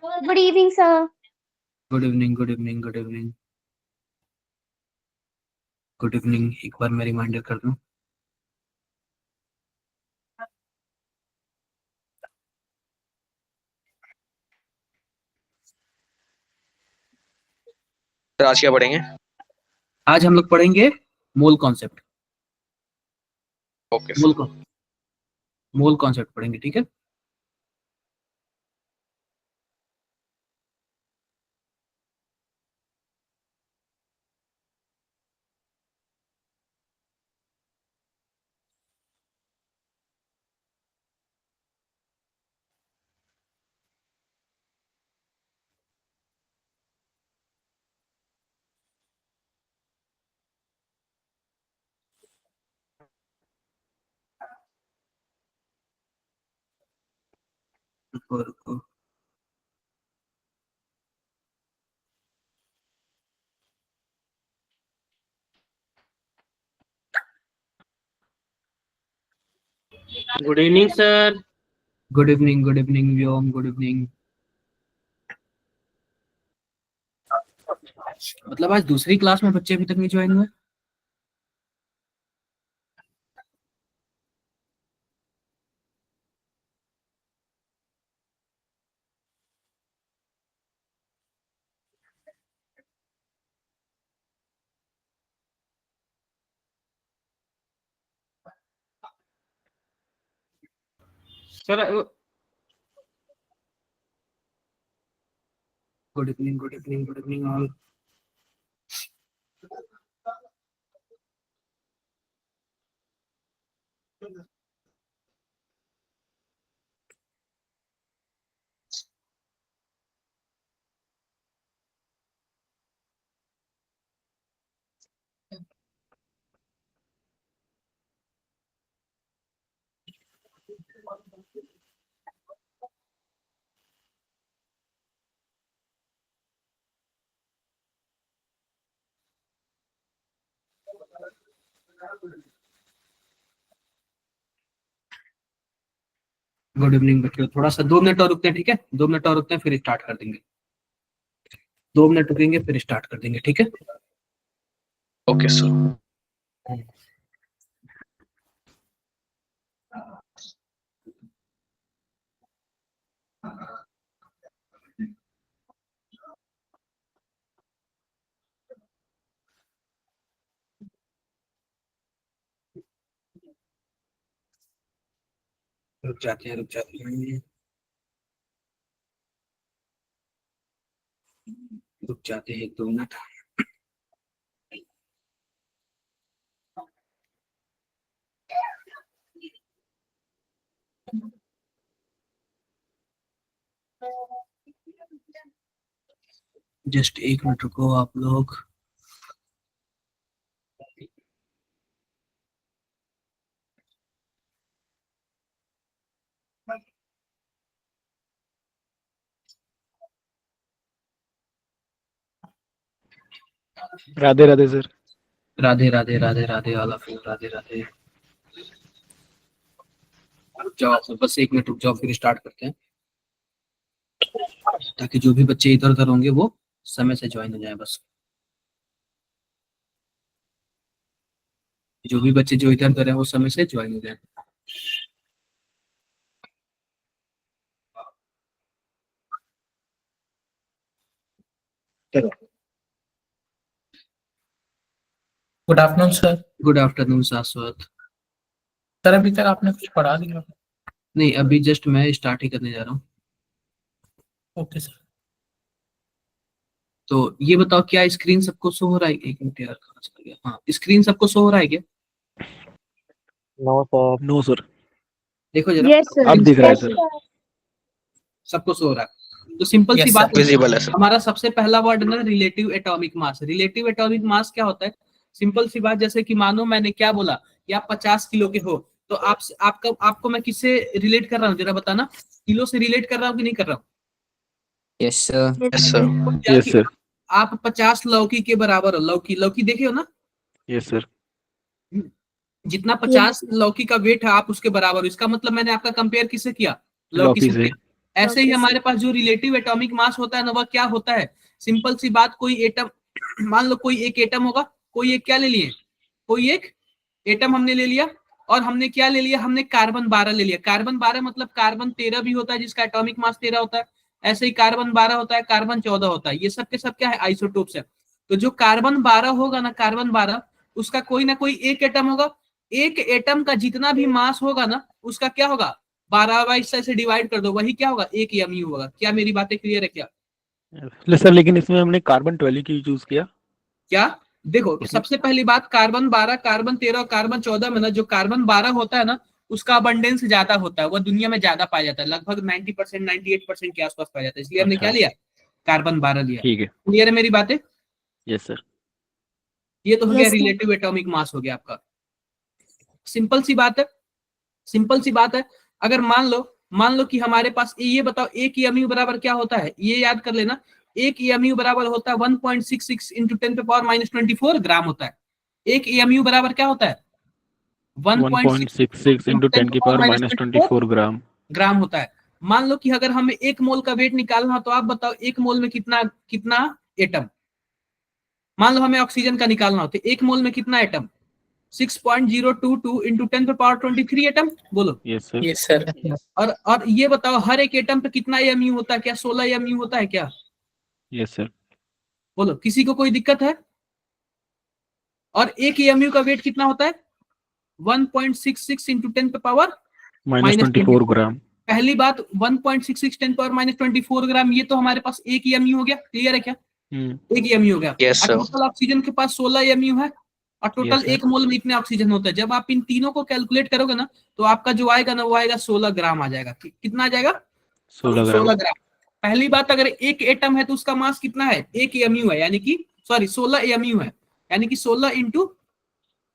Good evening, sir. Good evening, good evening, good evening, good evening. एक बार मैं reminder कर दूं। तो आज क्या पढ़ेंगे? आज हम लोग पढ़ेंगे mole concept. Okay mole mole concept पढ़ेंगे, ठीक है। रुको रुको। Good evening sir. Good evening, good evening Vyom, good evening. मतलब आज दूसरी क्लास में बच्चे अभी तक नहीं ज्वाइन हुए। Sir good evening, good evening, good evening all. Good evening बच्चों, थोड़ा सा 2 मिनट और रुकते हैं, ठीक है। 2 मिनट और रुकते हैं, फिर स्टार्ट कर देंगे। 2 मिनट रुकेंगे, फिर स्टार्ट कर देंगे, ठीक है। Okay sir. रुक जाते हैं, रुक जाते हैं, रुक जाते हैं 2 मिनट। जस्ट 1 मिनट रुको आप लोग। Radhe Radhe sir. Radhe Radhe, Radhe Radhe, all of you, Radhe Radhe. रुक जाओ आप लोग, बस 1 मिनट रुक जाओ, फिर स्टार्ट करते हैं, ताकि जो भी बच्चे इधर उधर होंगे वो समय से ज्वाइन हो जाए। बस जो भी बच्चे जो इधर उधर हैं वो समय से ज्वाइन हो जाए। चलो। Good afternoon sir. Good afternoon शाश्वत। सर अभी तक आपने कुछ पढ़ा दिया? नहीं, अभी जस्ट मैं स्टार्ट ही करने जा रहा हूँ। Okay sir. तो ये बताओ, क्या स्क्रीन सबको शो हो रहा है? 1 मिनट यार, कहाँ चला गया? हाँ, स्क्रीन सबको शो हो रहा है क्या? No sir. No sir. देखो जरा। Yes, sir. अब दिख रहा है Yes, सर। sir. सबको शो हो रहा है, तो सिंपल सी Yes, बात है। विजिबल है सर। हमारा सबसे पहला वर्ड है ना, relative atomic mass. Relative atomic mass क्या होता है? सिंपल सी बात, जैसे कि मानो मैंने क्या बोला कि आप 50 किलो के हो, तो आपको मैं किससे रिलेट कर रहा हूँ जरा बताना। किलो से रिलेट कर रहा हूँ कि नहीं कर रहा हूँ? Yes sir. Yes sir. Yes sir. आप 50 लौकी के बराबर हो। लौकी लौकी देखे हो ना? Yes sir. जितना 50 लौकी का वेट है आप उसके बराबर हो। इसका मतलब मैंने आपका कंपेयर किससे किया? लौकी लौकी से से। किया। ऐसे ही हमारे पास जो रिलेटिव एटॉमिक मास होता है ना, वह क्या होता है? सिंपल सी बात, कोई एटम मान लो कोई एक एटम होगा, कोई एक क्या ले लिए, कोई एक एटम हमने ले लिया, और हमने क्या ले लिया, हमने कार्बन 12 ले लिया। कार्बन 12 मतलब कार्बन 13 भी होता है जिसका एटॉमिक मास 13 होता है, ऐसे ही कार्बन 12 होता है, कार्बन 14 होता है, ये सब के सब क्या है, आइसोटोप्स है। तो जो कार्बन 12 होगा ना, कार्बन 12, उसका कोई ना कोई एक एटम होगा, एक एटम का जितना भी मास होगा ना, उसका क्या होगा, 12 से डिवाइड कर दो, वही क्या होगा, एक mu होगा। क्या मेरी बातें क्लियर है क्या? सर लेकिन इसमें हमने कार्बन 12 की चूज किया। क्या देखो, सबसे पहली बात, कार्बन 12, कार्बन 13 और कार्बन 14 में ना, जो कार्बन 12 होता है ना, उसका अबंडेंस ज्यादा होता है, वो दुनिया में ज्यादा पाया जाता है, लगभग 90% 98% के आसपास पाया जाता है, इसलिए हमने क्या लिया, कार्बन 12 लिया। ठीक है। क्लियर है मेरी बातें? Yes sir. ये तो हो गया रिलेटिव एटॉमिक मास हो गया आपका। सिंपल सी बात है, सिंपल सी बात है। अगर मान लो कि हमारे पास ये बताओ, एक mu बराबर क्या होता है, ये याद कर लेना, एक mu बराबर होता है 1.66 इंटू 10⁻24 ग्राम होता है। एक mu बराबर क्या होता है, 1.66 इंटू 10⁻24 ग्राम ग्राम होता है। मान लो कि अगर हमें एक मोल का वेट निकालना हो, तो आप बताओ एक मोल में कितना एटम, मान लो हमें ऑक्सीजन का निकालना हो, तो एक मोल में कितना एटम, 6.022 इंटू 10⁻23 एटम, बोलो। Yes sir. Yes sir. और ये बताओ हर एक एटम पे कितना mu होता है, क्या 16 mu होता है क्या? Yes sir. बोलो, किसी को कोई दिक्कत है? और एक mu का वेट कितना होता है, 1.66 इंटू 10⁻24 ग्राम। पहली बात 1.66 10⁻24 ग्राम, ये तो हमारे पास एक mu हो गया। क्लियर है क्या? एक mu हो गया। Yes, sir. टोटल ऑक्सीजन के पास 16 mu है, और टोटल Yes, sir. एक मोल में इतने ऑक्सीजन होता है। जब आप इन तीनों को कैलकुलेट करोगे ना, तो आपका जो आएगा ना, वो आएगा 16 ग्राम आ जाएगा। कितना आ जाएगा? 16 ग्राम। पहली बात, अगर एक एटम है तो उसका मास कितना है, एक mu है, यानी कि 16 mu है, यानी कि 16 इंटू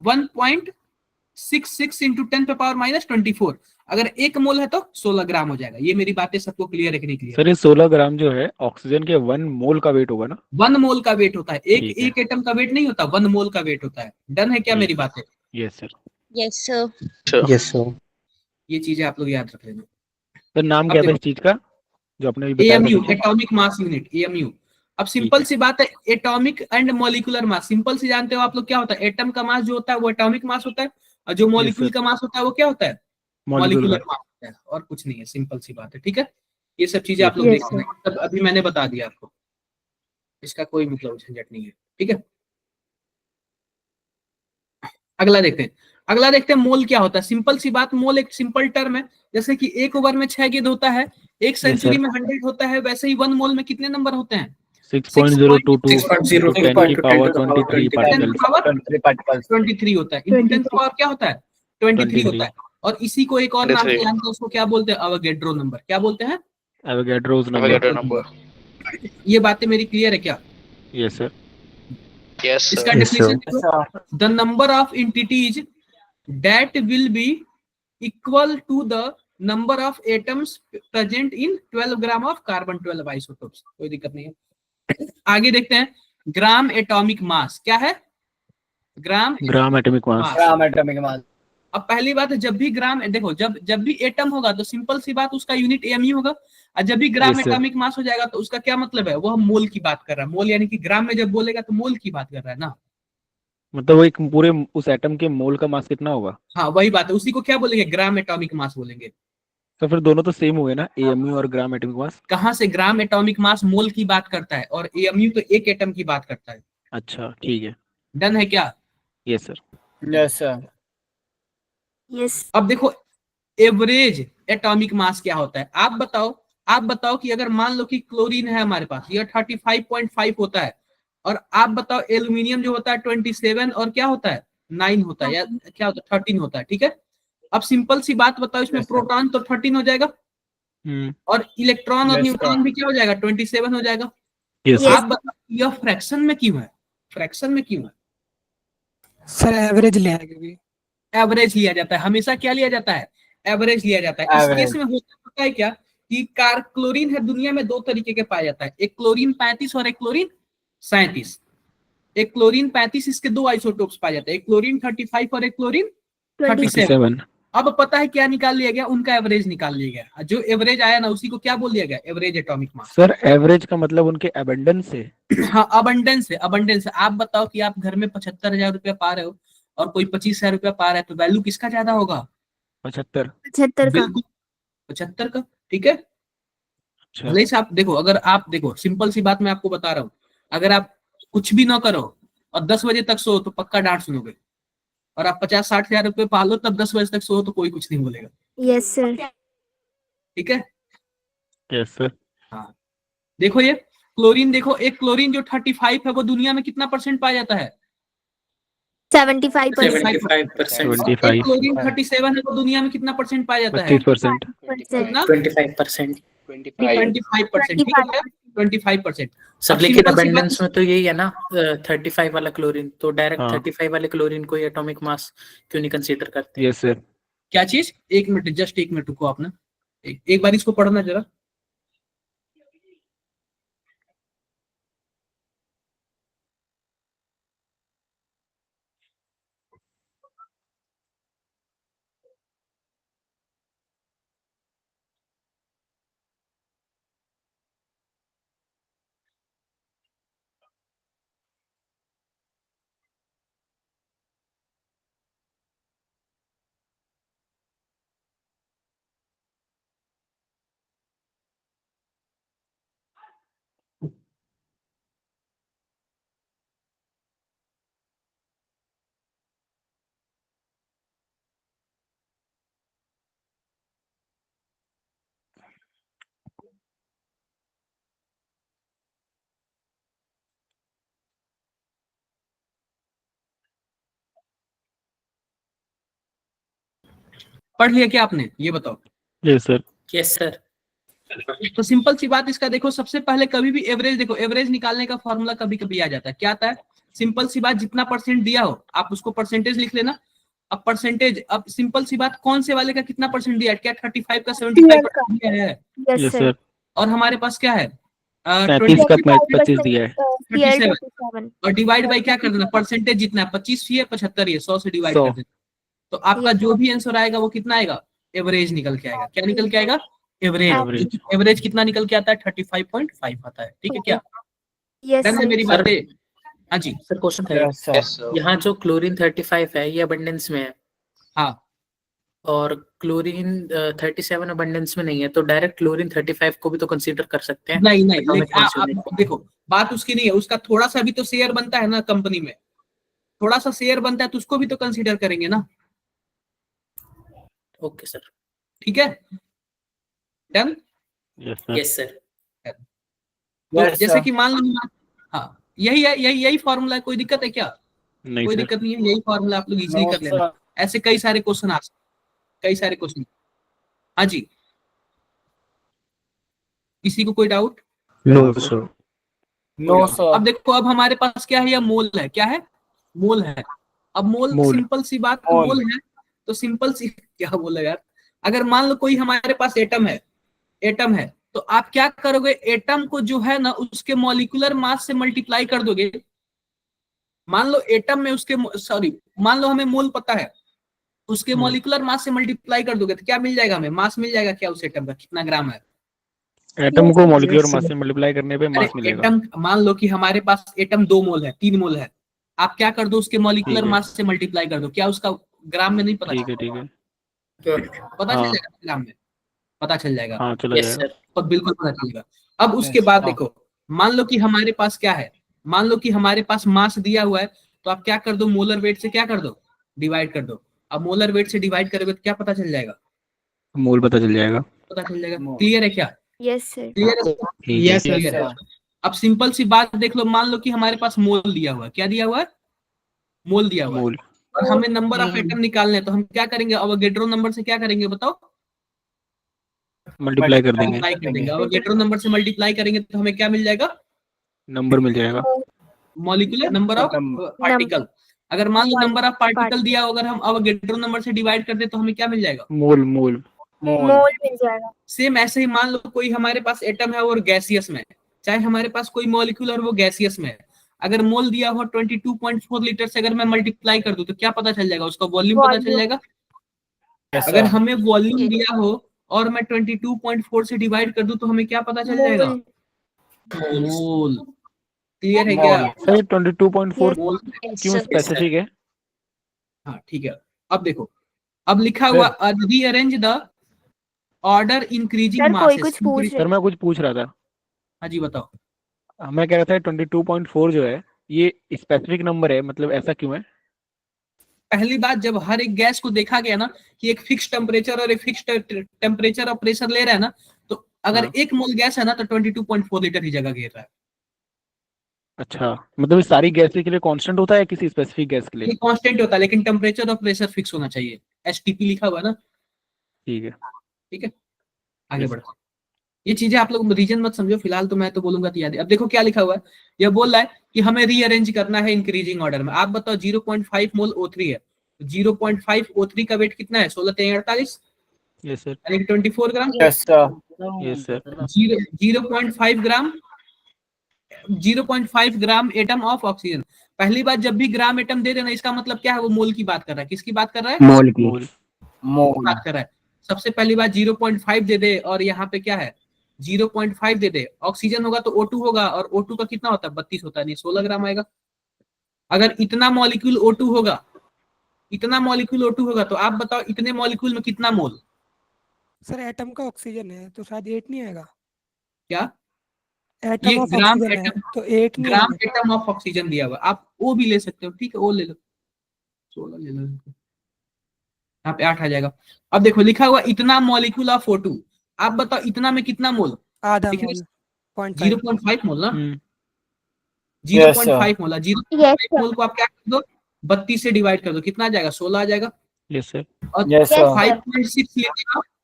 1.66 इंटू 10⁻24। अगर एक मोल है तो 16 ग्राम हो जाएगा। ये मेरी बातें सबको क्लियर है कि नहीं क्लियर? सर ये 16 ग्राम जो है ऑक्सीजन के 1 मोल का वेट होगा ना? 1 मोल का वेट होता है, ठीक है। एक एटम का वेट नहीं होता, 1 मोल का वेट होता है। डन है क्या मेरी बातें? Yes sir. Yes, sir. Sure. Yes sir. ये चीजें आप लोग याद रख लेना। सर नाम अब क्या था देखो, इस चीज का जो आपने अभी बताया AMU, था? Atomic mass unit, AMU। अब सिंपल सी बात है, atomic and molecular mass, simple सी जानते हो आप लोग क्या होता है, एटम का मास जो होता है वो एटॉमिक मास होता है, और जो मॉलिक्यूल sir. का मास होता है वो क्या होता है, मॉलिक्यूलर मॉलिक्यूलर मास होता है, और कुछ नहीं है। सिंपल सी बात है, ठीक है। ये सब चीजें आप लोग Yes, देख लेना, मतलब अभी मैंने बता दिया आपको, इसका कोई मतलब झंझट नहीं है, ठीक है। अगला देखते हैं, अगला देखते हैं मोल क्या होता है। सिंपल सी बात, मोल एक सिंपल टर्म है। जैसे कि एक ओवर में 6 गेंद होता है, एक सेंचुरी में 100 होता है, वैसे ही 1 मोल में कितने नंबर होते हैं, 6.022 6.0 10 की पावर 23 पार्टिकल्स। 23 होता है। इंटू 10 पावर क्या होता है, 23 होता है। और इसी को एक और नाम से 23 जानते हैं, उसको क्या बोलते हैं, अवोगैड्रो नंबर। क्या बोलते हैं? एवोगैड्रोस Avogadro नंबर। number. ये बातें मेरी क्लियर है क्या? Yes sir. Yes, sir. इसका definition, the number of entities that will be equal to the number of atoms present in 12 gram of carbon 12 isotopes. कोई दिक्कत नहीं है। आगे देखते हैं, ग्राम एटॉमिक मास क्या है, ग्राम एटॉमिक मास। मास। अब पहली बात है, जब भी ग्राम, देखो जब भी एटम होगा तो सिंपल सी बात, उसका यूनिट AMU होगा। और जब भी ग्राम Yes, sir. एटॉमिक मास हो जाएगा तो उसका क्या मतलब है, वो हम मोल की बात कर रहा है। मोल यानी कि ग्राम में जब बोलेगा तो मोल की बात कर रहा है ना। मतलब वो एक पूरे उस एटम के मोल का मास कितना होगा? हाँ वही बात है, उसी को क्या बोलेंगे, ग्राम एटॉमिक मास बोलेंगे। तो फिर दोनों तो सेम हुए ना, AMU और ग्राम एटॉमिक मास। कहाँ से, ग्राम एटॉमिक मास मोल की बात करता है, और AMU तो एक एटम की बात करता है। अच्छा ठीक है। डन है क्या? Yes sir. Yes sir. Yes. अब देखो, एवरेज एटॉमिक मास क्या होता है, आप बताओ कि अगर मान लो कि क्लोरीन है हमारे पास, ये 35.5 होता है, और आप बताओ एल्यूमिनियम जो होता है 27 और क्या होता है 9 होता है, या क्या होता है 13 होता है, ठीक है। अब सिंपल सी बात बताओ, इसमें प्रोटॉन तो 13 हो जाएगा, और इलेक्ट्रॉन और न्यूट्रॉन भी क्या हो जाएगा, 27 हो जाएगा। यस आप बताओ यह फ्रैक्शन में क्यों है, फ्रैक्शन में क्यों है? सर एवरेज लिया है क्योंकि एवरेज लिया जाता है, हमेशा क्या लिया जाता है, एवरेज लिया जाता है। इस केस में होता है क्या कि क्लोरीन है, दुनिया में 2 तरीके के पाया जाता है, एक क्लोरीन 35 और एक क्लोरीन 37। एक क्लोरीन 35, इसके 2 आइसोटोप्स पाए जाते हैं, एक क्लोरीन 35 और एक क्लोरीन 37। अब पता है क्या निकाल लिया गया, उनका एवरेज निकाल लिया गया, जो एवरेज आया ना उसी को क्या बोल दिया गया, average atomic mass. Sir average का मतलब उनके एबंडेंस से। हाँ अबंडेंस है, अबंडेंस है। आप बताओ कि आप घर में 75,000 रुपया पा रहे हो और कोई 25,000 रुपया पा रहा है, तो वैल्यू किसका ज्यादा होगा? 75। 75 का। बिल्कुल 75 का, ठीक है। अच्छा। भले से आप देखो, अगर आप देखो सिंपल सी बात मैं आपको बता रहा हूँ, अगर आप कुछ भी ना करो और 10 बजे तक सो तो पक्का डांट सुनोगे, और आप 50-60,000 रुपये पालो तब 10 बजे तक सो तो कोई कुछ नहीं बोलेगा, यस सर। ठीक है। Yes sir. हाँ देखो ये क्लोरीन, देखो एक क्लोरीन जो 35 है वो दुनिया में कितना परसेंट पाया जाता है? 75%। 75%। 25। एक क्लोरीन 37 है वो दुनिया में कितना परसेंट पाया जाता है? 25%। कितना? 25%। 25%, ठीक है, 25%। सब अब लेकिन simple सी बात- अबंडेंस में तो यही है ना, 35 वाला क्लोरीन, तो डायरेक्ट हाँ। 35 वाले क्लोरीन को एटॉमिक मास क्यों नहीं कंसीडर करते? Yes sir. क्या चीज? एक मिनट, जस्ट एक मिनट रुको आप ना, एक बार इसको पढ़ना जरा। पढ़ लिया क्या आपने, ये बताओ। Yes sir. Yes sir. तो सिंपल सी बात इसका देखो, सबसे पहले कभी भी एवरेज देखो, एवरेज निकालने का फॉर्मूला कभी कभी आ जाता है, क्या आता है? सिंपल सी बात, जितना परसेंट दिया हो आप उसको परसेंटेज लिख लेना। अब परसेंटेज, अब सिंपल सी बात, कौन से वाले का कितना परसेंट दिया है? क्या 35 का 75% दिया है? Yes yes sir. सर। और हमारे पास क्या है? 35 का 25 दिया है। 37। और डिवाइड बाई क्या कर देना, परसेंटेज जितना है 25 ही है 75 ही है, 100 से डिवाइड 100। कर देना। तो आपका जो भी आंसर आएगा वो कितना आएगा? एवरेज निकल के आएगा। क्या निकल के आएगा? एवरेज। Average। एवरेज कितना निकल के आता है? 35.5 आता है, ठीक है क्या? यस डन है सर। मेरी बातें? हाँ जी, सर क्वेश्चन है, Yes, sir. यहाँ जो क्लोरीन 35 है ये अबंडेंस में है, हाँ और क्लोरीन 37 अबंडेंस में नहीं है, तो डायरेक्ट क्लोरीन 35 को भी तो कंसीडर कर सकते हैं। नहीं नहीं, Atomic लेकिन mass unit। आप देखो बात उसकी नहीं है, उसका थोड़ा सा भी तो शेयर बनता है ना कंपनी में, थोड़ा सा शेयर बनता है तो उसको भी तो कंसीडर करेंगे ना, ओके सर। ठीक है। Done. Yes sir. Yes sir. तो जैसे कि मान लो, हाँ यही है, यही फॉर्मूला है, कोई दिक्कत है क्या? नहीं कोई सर। दिक्कत नहीं है, यही फॉर्मूला आप लोग इजीली कर लेना। ऐसे कई सारे क्वेश्चन आ सकते, कई सारे क्वेश्चन। हाँ जी, किसी को कोई doubt? No sir. No sir. अब देखो, अब हमारे पास क्या है? यह मोल है, क्या है? मोल है। अब मोल, मोल। सिंपल सी बात, मोल है तो सिंपल सी क्या बोला यार, अगर मान लो कोई हमारे पास एटम है, एटम है, तो आप क्या करोगे? एटम को जो है ना उसके मॉलिक्यूलर मास से मल्टीप्लाई कर दोगे। मान लो एटम में उसके, सॉरी मान लो हमें मोल पता है, उसके मॉलिक्यूलर मास से मल्टीप्लाई कर दोगे तो क्या मिल जाएगा? हमें मास मिल जाएगा क्या उस एटम का, कितना ग्राम है? एटम को मॉलिक्यूलर मास से मल्टीप्लाई करने पे मास अरे मिलेगा। एटम, मान लो कि हमारे पास एटम 2 मोल है, 3 मोल है, आप क्या कर दो? उसके मॉलिक्यूलर ठीक है। मास से मल्टीप्लाई कर दो, क्या उसका ग्राम में नहीं पता ठीक है। चलेगा? ठीक है। पता हाँ। चल जाएगा ग्राम में, पता चल जाएगा। हाँ चला यस जाएगा। सर। तो बिल्कुल पता चलेगा। अब उसके बाद देखो, मान लो कि हमारे पास क्या है, मान लो कि हमारे पास मास दिया हुआ है, तो आप क्या कर दो? मोलर वेट से क्या कर दो? डिवाइड कर दो। अब मोलर वेट से डिवाइड करोगे तो क्या पता चल जाएगा? मोल पता चल जाएगा। पता चल जाएगा। क्लियर है क्या? Yes sir. क्लियर है? ठीक है। क्लियर है। अब सिंपल सी बात देख लो, मान लो कि हमारे पास मोल दिया हुआ है, क्या दिया हुआ है? मोल दिया हुआ है, मोल। और हमें नंबर ऑफ एटम निकालने हैं, तो हम क्या करेंगे? अवोगैड्रो नंबर से क्या करेंगे बताओ? मल्टीप्लाई कर देंगे। मल्टीप्लाई कर देंगे। अवोगैड्रो नंबर से मल्टीप्लाई करेंगे तो हमें क्या मिल जाएगा? नंबर मिल जाएगा। Molecular number of particle. अगर मान लो नंबर ऑफ पार्टिकल दिया हो, अगर हम अवोगैड्रो नंबर से डिवाइड कर दे तो हमें क्या मिल जाएगा? मोल। मोल। मोल मिल जाएगा। सेम ऐसे ही मान लो कोई हमारे पास एटम है और गैसियस में, चाहे हमारे पास कोई मॉलिक्यूल और वो गैसियस में है, अगर मोल दिया हो 22.4 लीटर से अगर मैं मल्टीप्लाई कर दूं तो क्या पता चल जाएगा? उसका वॉल्यूम पता चल जाएगा। Yes, अगर sir. हमें वॉल्यूम दिया हो और मैं 22.4 से डिवाइड कर दूं तो हमें क्या पता चल जाएगा? मोल। क्लियर है क्या? Mole. सर 22.4 मोल। क्यों स्पेसिफिक है? हाँ ठीक है, अब देखो, अब लिखा हुआ rearrange the order increasing sir कोई मासेस। कुछ पूछ सर मैं कुछ पूछ रहा था। हाँ जी बताओ। मैं कह रहा था 22.4 जो है ये स्पेसिफिक नंबर है, मतलब ऐसा क्यों है? पहली बात, जब हर एक गैस को देखा गया ना कि एक फिक्स टेम्परेचर और एक फिक्स टेम्परेचर और प्रेशर ले रहा है ना, तो अगर हाँ। एक मोल गैस है ना तो 22.4 लीटर ही जगह घेर रहा है। अच्छा, मतलब ये सारी गैस के लिए कांस्टेंट होता है किसी स्पेसिफिक गैस के लिए? ये कांस्टेंट होता है, लेकिन टेम्परेचर और प्रेशर फिक्स होना चाहिए। एसटीपी लिखा हुआ है ना। ठीक है। ठीक है, आगे Yes. बढ़ो। ये चीजें आप लोग रीजन मत समझो फिलहाल, तो मैं तो बोलूंगा तो याद है। अब देखो क्या लिखा हुआ है, ये बोल रहा है कि हमें रीअरेंज करना है इंक्रीजिंग ऑर्डर में। आप बताओ 0.5 मोल O3 है, 0.5 O3 का वेट कितना है? 16×48 यस सर। यानी कि 24 ग्राम। Yes, sir. Yes sir. 0.5 gram, 0.5 gram atom of oxygen. पहली बात, जब भी ग्राम एटम दे देना इसका मतलब क्या है? वो मोल की बात कर रहा है। किसकी बात कर रहा है? मोल की। मोल। Mole. बात कर रहा है। सबसे पहली बात 0.5 दे दे और यहाँ पे क्या है 0.5 दे दे। ऑक्सीजन होगा तो O2 होगा, और O2 का कितना होता है? 32 होता है, नहीं 16 ग्राम आएगा। अगर इतना मॉलिक्यूल O2 होगा, इतना मॉलिक्यूल O2 होगा, तो आप बताओ इतने मॉलिक्यूल में कितना मोल? सर एटम का ऑक्सीजन है तो शायद 8 नहीं आएगा। क्या? एटम ये ऑफ ग्राम ऑक्सीजन है एटम, तो 8 नहीं ग्राम आएगा। एटम ऑफ ऑक्सीजन दिया हुआ। आप O भी ले सकते हो, ठीक है, O ले लो, 16 ले लो, यहाँ पे 8 आ जाएगा। अब देखो लिखा हुआ इतना मॉलिक्यूल ऑफ O2। आप बताओ इतना में कितना मोल? आधा दिख मोल 0.5। 0.5 मोल ना, हम्म। 0.5 मोल। 0.5 Yes, sir. मोल को आप क्या कर दो? 32 से डिवाइड कर दो, कितना आ जाएगा? 16 आ जाएगा। Yes sir. और Yes, sir.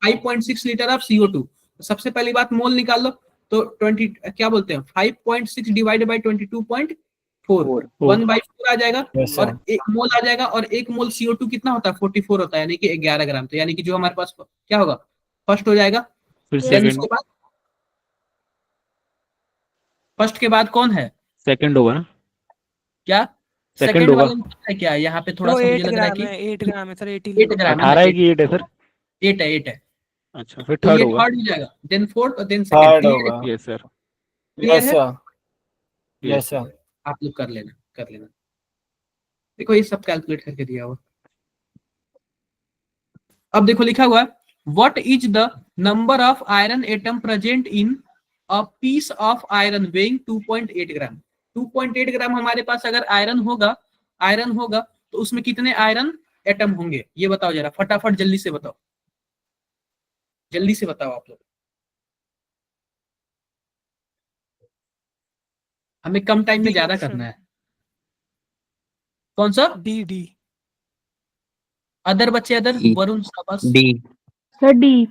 5.6 litre of CO2। सबसे पहली बात मोल निकाल लो, तो 20 क्या बोलते हैं, 5.6 डिवाइडेड बाई 22.4, 1/4 आ जाएगा। Yes, और sir. एक मोल आ जाएगा, और एक मोल CO2 कितना होता है? 44 होता है, यानी कि 11 ग्राम। तो यानी कि जो हमारे पास क्या होगा, फर्स्ट हो जाएगा। फिर देन सेकंड। उसके बाद, फर्स्ट के बाद कौन है? सेकंड होगा ना? क्या सेकंड सेकंड होगा। वाला में पता है क्या है? यहाँ पे थोड़ा वो सा मुझे 8 लग रहा है ग्राम कि है, 8 ग्राम है सर, 8 8 ग्राम है 18 ना, है कि 8 है सर? 8 है, 8 है। अच्छा, फिर तो थर्ड ये होगा। थर्ड हो जाएगा, देन फोर्थ और देन Third सेकंड। होगा। Yes sir. क्लियर Yes, है? sir. Yes, sir. आप लोग कर लेना, कर लेना। देखो ये सब कैलकुलेट करके दिया हुआ। अब देखो लिखा हुआ है what is the number of iron atom present in a piece of iron weighing 2.8 gram. 2.8 gram हमारे पास अगर आयरन होगा, तो उसमें कितने आयरन एटम होंगे? ये बताओ जरा, फटाफट जल्दी से बताओ, जल्दी से बताओ आप लोग। हमें कम टाइम में डी ज्यादा ऑप्शन। करना है। कौन सा? डी। अदर बच्चे, अदर E. वरुण शाबाश। D. Sir D.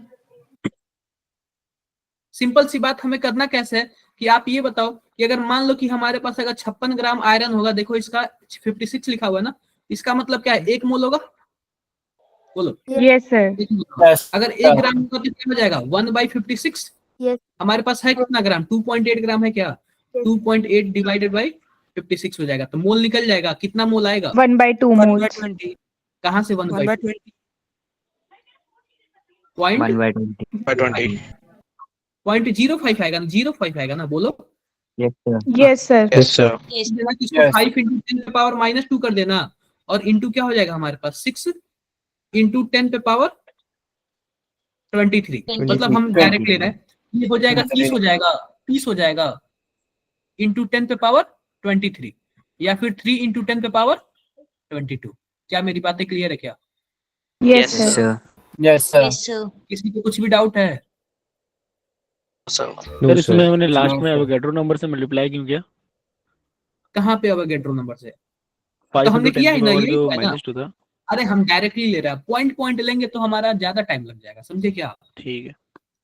सिंपल सी बात, हमें करना कैसे है कि आप ये बताओ कि अगर मान लो कि हमारे पास अगर 56 ग्राम आयरन होगा, देखो इसका 56 लिखा हुआ है ना, इसका मतलब क्या है? 1 मोल होगा। बोलो। Yes sir. 1 मोल होगा। Yes, अगर sir. 1 ग्राम होगा तो कितना हो जाएगा? 1/56। यस। हमारे पास है कितना ग्राम? 2.8 ग्राम है क्या? 2.8 डिवाइडेड बाई 56 हो जाएगा, तो मोल निकल जाएगा। कितना मोल आएगा? 1/2 मोल्स। 1/20। कहाँ से 1/2? 1/20। पॉइंट 1/20. by 20. 0.05 आएगा ना, 0.5 आएगा ना, बोलो। Yes, sir. Yes sir. Yes, sir. देना कि इसको Yes. 5 × 10 पे पावर -2 कर देना, और इंटू क्या हो जाएगा हमारे पास? 6 × 10 पे पावर 23। मतलब हम डायरेक्ट ले रहे हैं, ये हो जाएगा 30 हो जाएगा, 30 हो जाएगा इंटू 10 पे पावर 23, या फिर 3 × 10 पे पावर 22। क्या मेरी बातें क्लियर है क्या? Yes Yes, sir. sir. Yes, sir. किसी को कुछ भी डाउट है? So, सर इसमें मैंने लास्ट No, में sir. एवोगैड्रो नंबर से मल्टीप्लाई क्यों किया? कहाँ पे अवोगैड्रो नंबर से? 5 तो हमने into 10 किया की ही ना, पावर यही जो तो है ना। -2 था। अरे हम डायरेक्टली ले रहे हैं, पॉइंट पॉइंट लेंगे तो हमारा ज्यादा टाइम लग जाएगा, समझे क्या? ठीक है।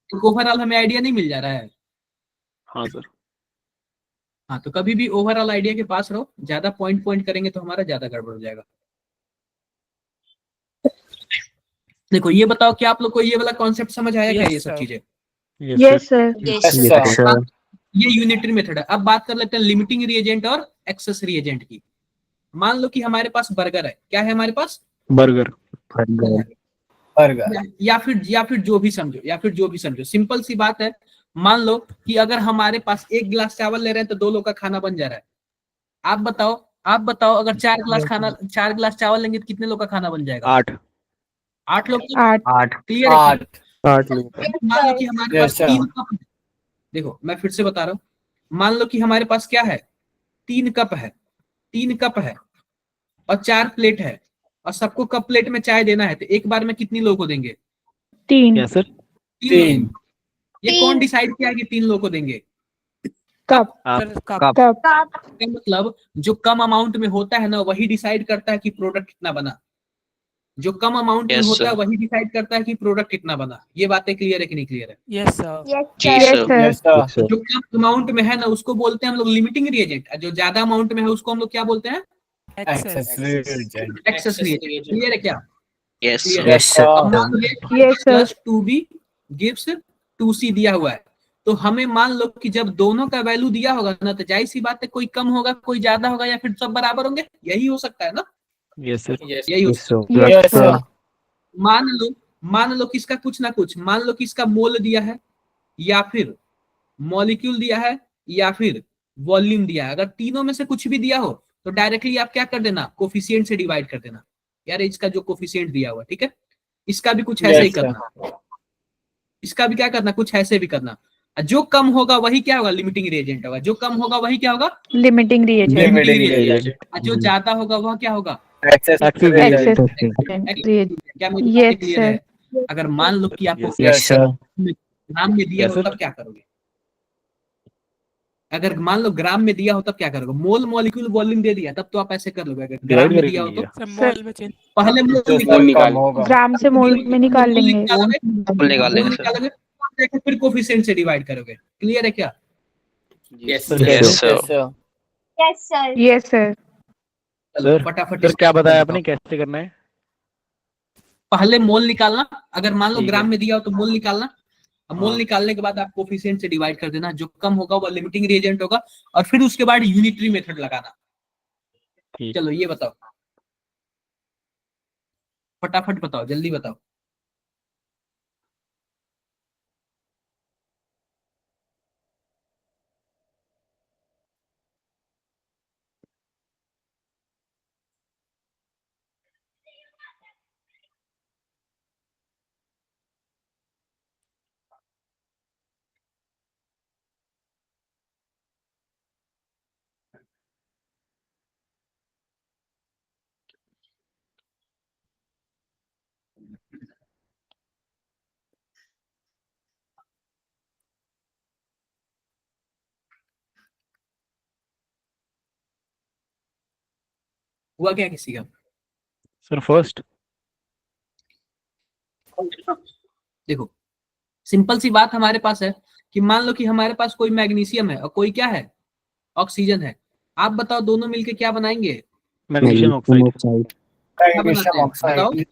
तो ओवरऑल हमें आइडिया नहीं मिल जा रहा है। हाँ सर। हाँ, तो कभी भी ओवरऑल आइडिया के पास रहो, ज्यादा पॉइंट पॉइंट करेंगे तो हमारा ज्यादा गड़बड़ हो जाएगा। देखो ये बताओ कि आप लोग को ये वाला कॉन्सेप्ट समझ आया क्या? Yes, ये सब sir. चीजें, yes sir. Yes, Yes, sir. sir. ये यूनिटरी मेथड है। अब बात कर लेते हैं लिमिटिंग रिएजेंट और एक्सेस रिएजेंट की। मान लो कि हमारे पास बर्गर है, क्या है हमारे पास? बर्गर। Burger. बर्गर, या फिर जो भी समझो, सिंपल सी बात है। मान लो कि अगर हमारे पास 1 गिलास चावल ले रहे हैं तो 2 लोग का खाना बन जा रहा है। आप बताओ अगर 4 गिलास चावल लेंगे तो कितने लोग का खाना बन जाएगा? 8 8 लोग का। 8 8 क्लियर है? 8 8 लोग मान लो कि हमारे Yes, पास sir. 3 कप है। देखो मैं फिर से बता रहा हूँ, मान लो कि हमारे पास क्या है, 3 कप है और 4 प्लेट है और सबको कप प्लेट में चाय देना है, तो एक बार में कितनी लोगों को देंगे? 3 यस सर 3 ये कौन डिसाइड किया कि 3 लोगों को देंगे? कप आप सर कप कप का मतलब जो कम अमाउंट में होता है ना वही डिसाइड करता है कि प्रोडक्ट कितना बना। जो कम अमाउंट में Yes, होता है sir. वही डिसाइड करता है कि प्रोडक्ट कितना बना। ये बातें क्लियर है कि नहीं क्लियर है? Yes sir ji yes sir sir yes sir, जो कम अमाउंट में है ना उसको बोलते हैं हम लोग लिमिटिंग रिएजेंट, जो ज्यादा अमाउंट में है उसको हम लोग क्या बोलते हैं? Excess excess excess reagent. Clear है क्या? Yes Clear. यस सर अब सर, मान लो Yes, sir. Plus 2b gives 2c दिया हुआ है, तो हमें मान लो कि जब दोनों का वैल्यू दिया होगा ना तो जाहिर सी बात है कोई कम होगा कोई ज्यादा होगा या फिर सब बराबर होंगे, यही हो सकता है ना? यस सर यही हो सकता है। यस यस सर सर, मान लो कि इसका कुछ ना कुछ, मान लो कि इसका मोल दिया है या फिर मॉलिक्यूल दिया है या फिर वॉल्यूम दिया है। अगर तीनों में से कुछ भी दिया हो तो डायरेक्टली आप क्या कर देना, कोफिशिएंट से डिवाइड कर देना। यार इसका जो कोफिशिएंट दिया हुआ, ठीक है, इसका भी कुछ ऐसे ही Yes, sir. करना, इसका भी क्या करना, कुछ ऐसे भी करना। जो कम होगा वही क्या होगा, लिमिटिंग रिएजेंट होगा। जो कम होगा वही क्या होगा, limiting reagent Limiting reagent. reagent. और जो ज्यादा होगा वह क्या होगा, Access Access reagent. Access reagent क्या मेरी बात यस क्लियर है? अगर मान लो कि आपको Yes, Yes, sir. ग्राम में दिया Yes, हो sir. तब क्या करोगे? अगर मान लो ग्राम में दिया हो तब क्या करोगे? मोल मॉलिक्यूल वॉल्यूम दे दिया तब तो आप ऐसे कर लोगे। अगर ग्राम डिवाइड में दिया हो तो करेंगे सर मॉल में चेंज पहले मोल जो निकालो, कम होगा, ग्राम से मोल में निकाल मोल लेंगे निकालोगे, निकाल मोल लेंगे सर निकालोगे फिर कोफिशिएंट से डिवाइड करोगे। क्लियर है क्या? Yes Sir, yes Yes, yes sir sir, yes sir चलो सर फटाफट सर क्या इसका बताया बताओ। आपने कैसे करना है? पहले मोल निकालना, अगर मान लो ठीक है। ग्राम में दिया हो तो मोल निकालना। अब मोल हाँ। निकालने के बाद आप कोफिशिएंट से डिवाइड कर देना, जो कम होगा वो लिमिटिंग रिएजेंट होगा और फिर उसके बाद यूनिटरी मेथड लगाना। ठीक चलो ये बताओ, फटाफट बताओ, जल्दी बताओ। हुआ क्या किसी का? सर फर्स्ट देखो सिंपल सी बात हमारे पास है कि मान लो कि हमारे पास कोई मैग्नीशियम है और कोई क्या है, ऑक्सीजन है। आप बताओ दोनों मिलके क्या बनाएंगे? मैग्नीशियम ऑक्साइड क्या बनाते magnesium हैं बताओ? oxide,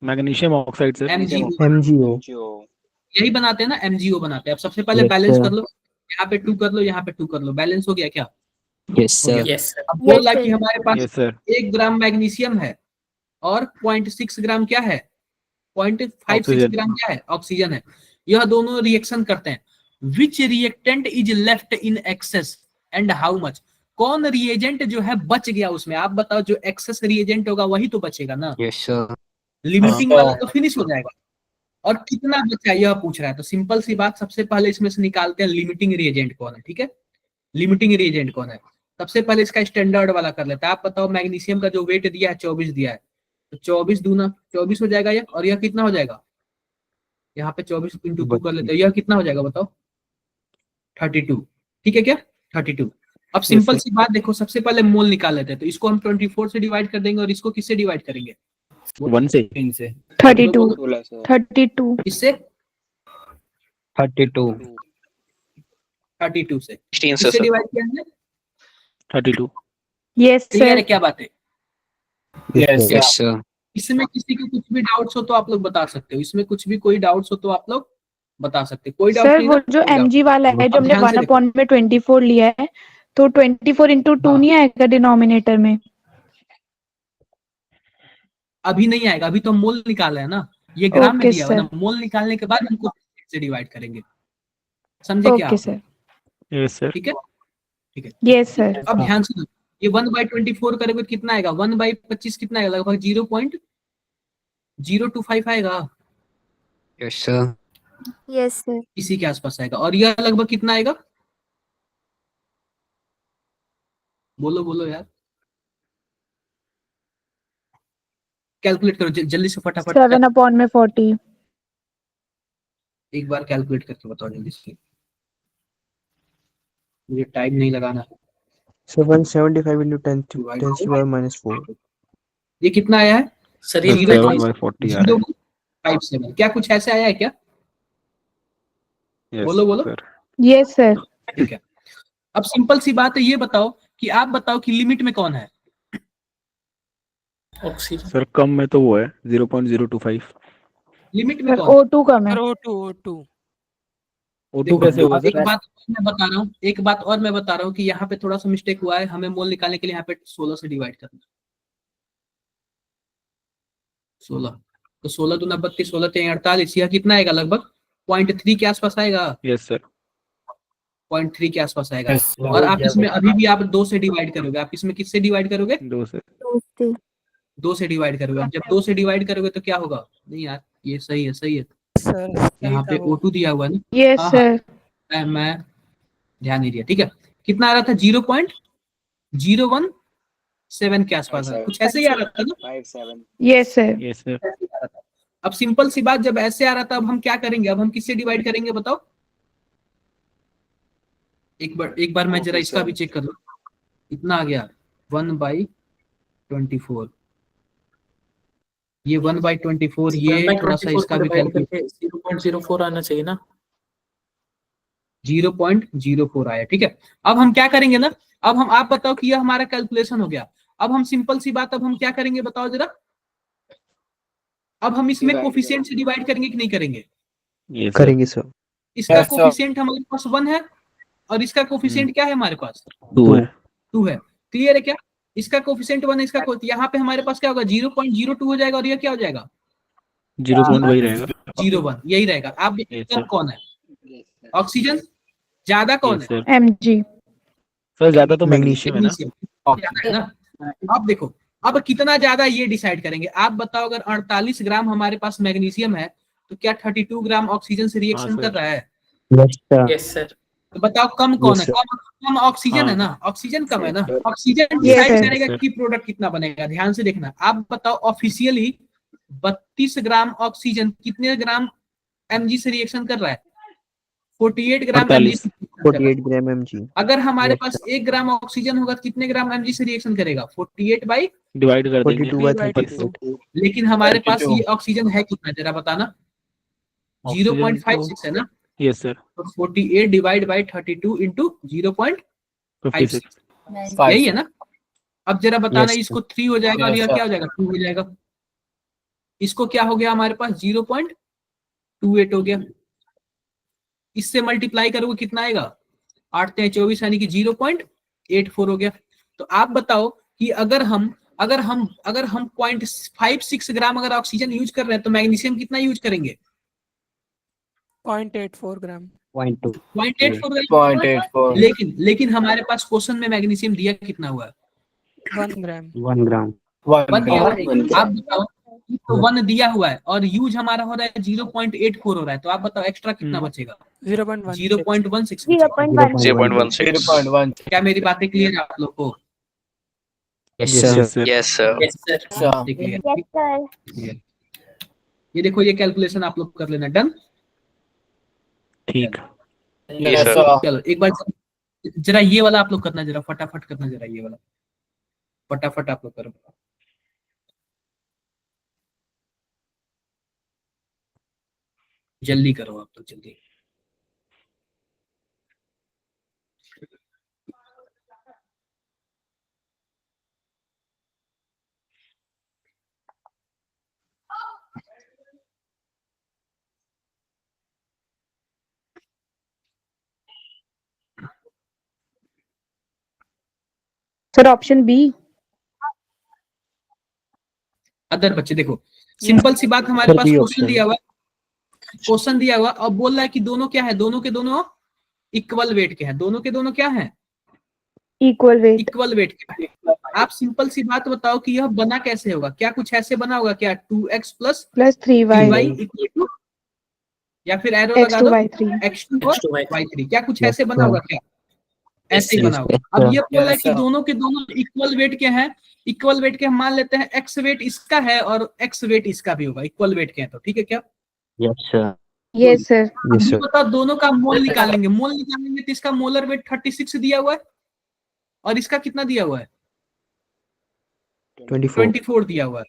magnesium oxide sir MgO यही बनाते हैं ना, MgO बनाते हैं। अब सबसे पहले बैलेंस कर लो, यहाँ पे 2 कर लो, यहाँ पे 2 कर लो, बैलेंस हो गया क्या? यस हो गया। सर यस सर अब बोला कि हमारे पास यस सर 1 ग्राम मैग्नीशियम है और 0.6 ग्राम क्या है, 0.56 Oxygen. ग्राम क्या है, ऑक्सीजन है। यह दोनों रिएक्शन करते हैं। Which reactant is left in excess and how much? कौन रिएजेंट जो है बच गया उसमें? आप बताओ, जो एक्सेस रिएजेंट होगा वही तो बचेगा ना, यस सर लिमिटिंग हाँ। वाला तो फिनिश हो जाएगा। और कितना बचा यह पूछ रहा है, तो सिंपल सी बात, सबसे पहले इसमें से निकालते हैं लिमिटिंग रिएजेंट कौन है। ठीक है, लिमिटिंग रिएजेंट कौन है? सबसे पहले इसका स्टैंडर्ड वाला कर लेते हैं। आप बताओ मैग्नीशियम का जो वेट दिया है 24 दिया है, तो 24 दूना 24 हो जाएगा ये, और यह कितना हो जाएगा? यहाँ पे 24 इंटू 2 कर लेते हैं, यह कितना हो जाएगा बताओ? 32। ठीक है क्या? 32। अब सिंपल सी बात देखो, सबसे पहले मोल निकाल लेते हैं, तो इसको हम 24 से डिवाइड कर देंगे और इसको किससे डिवाइड करेंगे? 1 से 3 से 32 32 इससे 32 32 से 16 से किससे सर डिवाइड किया हमने? 32 यस क्लियर सर है क्या बात है? yes यस sir, सर इसमें किसी को कुछ भी डाउट्स हो तो आप लोग बता सकते हो, इसमें कुछ भी कोई डाउट्स हो तो आप लोग बता सकते हो। कोई डाउट सर नहीं वो ना? जो कोई doubt mg वाला है जो अब हमने ध्यान से 1 अपॉन में 24 लिया है, तो 24 इंटू 2 हाँ। नहीं आएगा डिनोमिनेटर में? अभी नहीं आएगा, अभी तो हम मोल निकाल रहे हैं ना। ये ग्राम में Okay, दिया हुआ है sir. ना, मोल निकालने के बाद हमको से डिवाइड करेंगे, समझे क्या Okay, आप? sir. Yes sir. ठीक है ठीक है। Yes, sir. अब ध्यान से ये 1/24 करोगे तो कितना आएगा, 1/25 कितना आएगा, लगभग 0.025 आएगा, Yes, sir. Yes, sir. इसी के आसपास आएगा। और यह लगभग कितना आएगा, बोलो बोलो यार, कैलकुलेट करो जल्दी से फटाफट। 7/40. एक बार कैलकुलेट करके बताओ जल्दी से, मुझे टाइम नहीं लगाना। 775 into 10 to Divide 10 to the power minus 4. ये कितना आया है, सर ये 7/40 आ रहा है। 0.57, क्या कुछ ऐसे आया है क्या? यस बोलो बोलो। सर। Yes, sir. ठीक है। अब सिंपल सी बात है, ये बताओ कि आप बताओ कि लिमिट में कौन है। ऑक्सीजन सर कम में तो वो है 0.025। लिमिट में Sir, कौन है? O2 कम है. सर O2 O2 देखो, कैसे होगा अब एक सर? बात मैं बता रहा हूँ, एक बात और मैं बता रहा हूँ कि यहाँ पे थोड़ा सा मिस्टेक हुआ है, हमें मोल निकालने के लिए यहाँ पे 16 से डिवाइड करना, 16 तो 16 दूना 32, 16 3 48, यह कितना आएगा, लगभग 0.3 के आसपास आएगा, यस सर। 0.3 के आसपास आएगा। Yes, sir. और आप इसमें अभी भी आप 2 से डिवाइड करोगे, आप इसमें किससे डिवाइड करोगे, 2 से। Okay. 2 से डिवाइड करोगे। अब जब 2 से डिवाइड करोगे तो क्या होगा, नहीं यार ये सही है, सही है, सर यहाँ पे O2 दिया हुआ है ना। Yes, हाँ, sir. मैं ध्यान नहीं दिया, ठीक है। कितना आ रहा था, 0.017 के आसपास, कुछ ऐसे ही आ रहा था ना। Yes, sir. Yes sir. ऐसे ही आ रहा था। अब सिंपल सी बात, जब ऐसे आ रहा था, अब हम क्या करेंगे, अब हम किससे डिवाइड करेंगे बताओ, एक बार मैं जरा इसका भी चेक कर लूं, इतना आ गया 1/24, ये 1/24, ये थोड़ा सा इसका भी कैलकुलेट, 0.04 आना चाहिए ना। 0.04 आया, ठीक है। अब हम क्या करेंगे ना, अब हम, आप बताओ कि यह हमारा कैलकुलेशन हो गया। अब हम सिंपल सी बात, अब हम क्या करेंगे बताओ जरा, अब हम इसमें कोफिशिएंट से डिवाइड करेंगे कि नहीं करेंगे? Yes sir. करेंगे सर। इसका Yes, sir. कोफिशिएंट हमारे पास 1 है और इसका कोफिशिएंट क्या है हमारे पास, 2 है। 2 है। क्लियर है क्या? इसका कोफिशिएंट 1 है, इसका यहाँ पे हमारे पास क्या होगा, 0.02 हो जाएगा, और ये क्या हो जाएगा, 0 पॉइंट वही रहेगा। 0.1, यही रहेगा। आप देखिए Yes, कम sir. कौन है, ऑक्सीजन ज्यादा कौन यस है, सर। Mg. सर ज्यादा तो मैग्नीशियम मैग्नीशियम है ना। मैग्नीशियम ज्यादा है ना। अब देखो, अब कितना ज्यादा ये डिसाइड करेंगे। आप बताओ, अगर 48 ग्राम हमारे पास मैग्नीशियम है तो क्या 32 ग्राम ऑक्सीजन से रिएक्शन हाँ, कर सर। रहा है? Yes, sir. Yes sir. तो बताओ कम कौन है, Yes, sir. कम ऑक्सीजन हाँ। है ना, ऑक्सीजन कम है ना। Oxygen Yes, decide sir. करेगा Yes, कि प्रोडक्ट कितना बनेगा। ध्यान से देखना, आप बताओ ऑफिशियली 32 ग्राम ऑक्सीजन कितने ग्राम mg से रिएक्शन कर रहा है, 48 ग्राम mg 48। से reaction कर रहा है। 48 gram mg. अगर हमारे Yes, पास 1 ग्राम ऑक्सीजन होगा तो कितने ग्राम mg से रिएक्शन करेगा, 48 बाई, डिवाइड कर देंगे। 42/32. लेकिन हमारे पास 32. ये ऑक्सीजन है कितना जरा बताना, ऑक्सीजन 0.56 है ना। Yes sir. तो 48 डिवाइड बाई 32 इंटू 0.56, 56। यही है ना। अब जरा बताना, Yes, इसको 3 हो जाएगा और Yes, यह sir. क्या हो जाएगा, 2 हो जाएगा। इसको क्या हो गया हमारे पास, 0.28 हो गया। इससे मल्टीप्लाई करोगे कितना आएगा, 8 × 24 यानी कि 0.84 हो गया। तो आप बताओ कि अगर हम 0.56 ग्राम अगर ऑक्सीजन यूज कर रहे हैं तो मैग्नीशियम कितना यूज करेंगे, 0.84 ग्राम. 0.84 0.84. लेकिन हमारे पास क्वेश्चन में मैग्नीशियम दिया कितना हुआ है, 1 ग्राम. 1 दिया हुआ gram. है। आप बताओ, तो 1 दिया हुआ है और यूज हमारा हो रहा है 0.84 हो रहा है, तो आप बताओ एक्स्ट्रा कितना बचेगा, 0.1. 0.16 बचेगा। 0.16। 0.1. क्या मेरी बातें क्लियर है आप लोग को? Yes, Yes, sir. sir. Yes, sir. Yes sir. Sir. Clear, Yes, sir. Clear. ये देखो, ये कैलकुलेशन आप लोग कर लेना, डन। ठीक। Yes, sir. sir. चलो एक बार जरा ये वाला आप लोग करना, जरा फटाफट करना, जरा ये वाला फटाफट आप लोग करो, जल्दी करो आप लोग, जल्दी। Sir, option B. अदर बच्चे देखो, सिंपल सी बात, हमारे Sir, पास B क्वेश्चन option. दिया हुआ है, क्वेश्चन दिया हुआ अब बोल रहा है कि दोनों क्या है, दोनों के दोनों इक्वल वेट के हैं, दोनों के दोनों क्या है, इक्वल वेट। इक्वल वेट के हैं। आप सिंपल सी बात बताओ कि यह बना कैसे होगा, क्या कुछ ऐसे बना होगा क्या, 2x plus plus 3y 3y equal to, या फिर एरो लगा दो x2y3। x2 और X2 y3, क्या कुछ Yes, ऐसे बना sir. होगा क्या, ऐसे ही Yes, बना होगा। yes, अब sir. ये बोला है Yes, कि sir. दोनों के दोनों इक्वल वेट के हैं, इक्वल वेट के हम मान लेते हैं x वेट इसका है और x वेट इसका भी होगा, इक्वल वेट के हैं तो ठीक है क्या। Yes, sir. Yes sir. अब Yes, ये sir. बताओ दोनों का मोल निकालेंगे, मोल निकालेंगे तो इसका मोलर वेट 36 दिया हुआ है और इसका कितना दिया हुआ है, 24. 24 दिया हुआ है।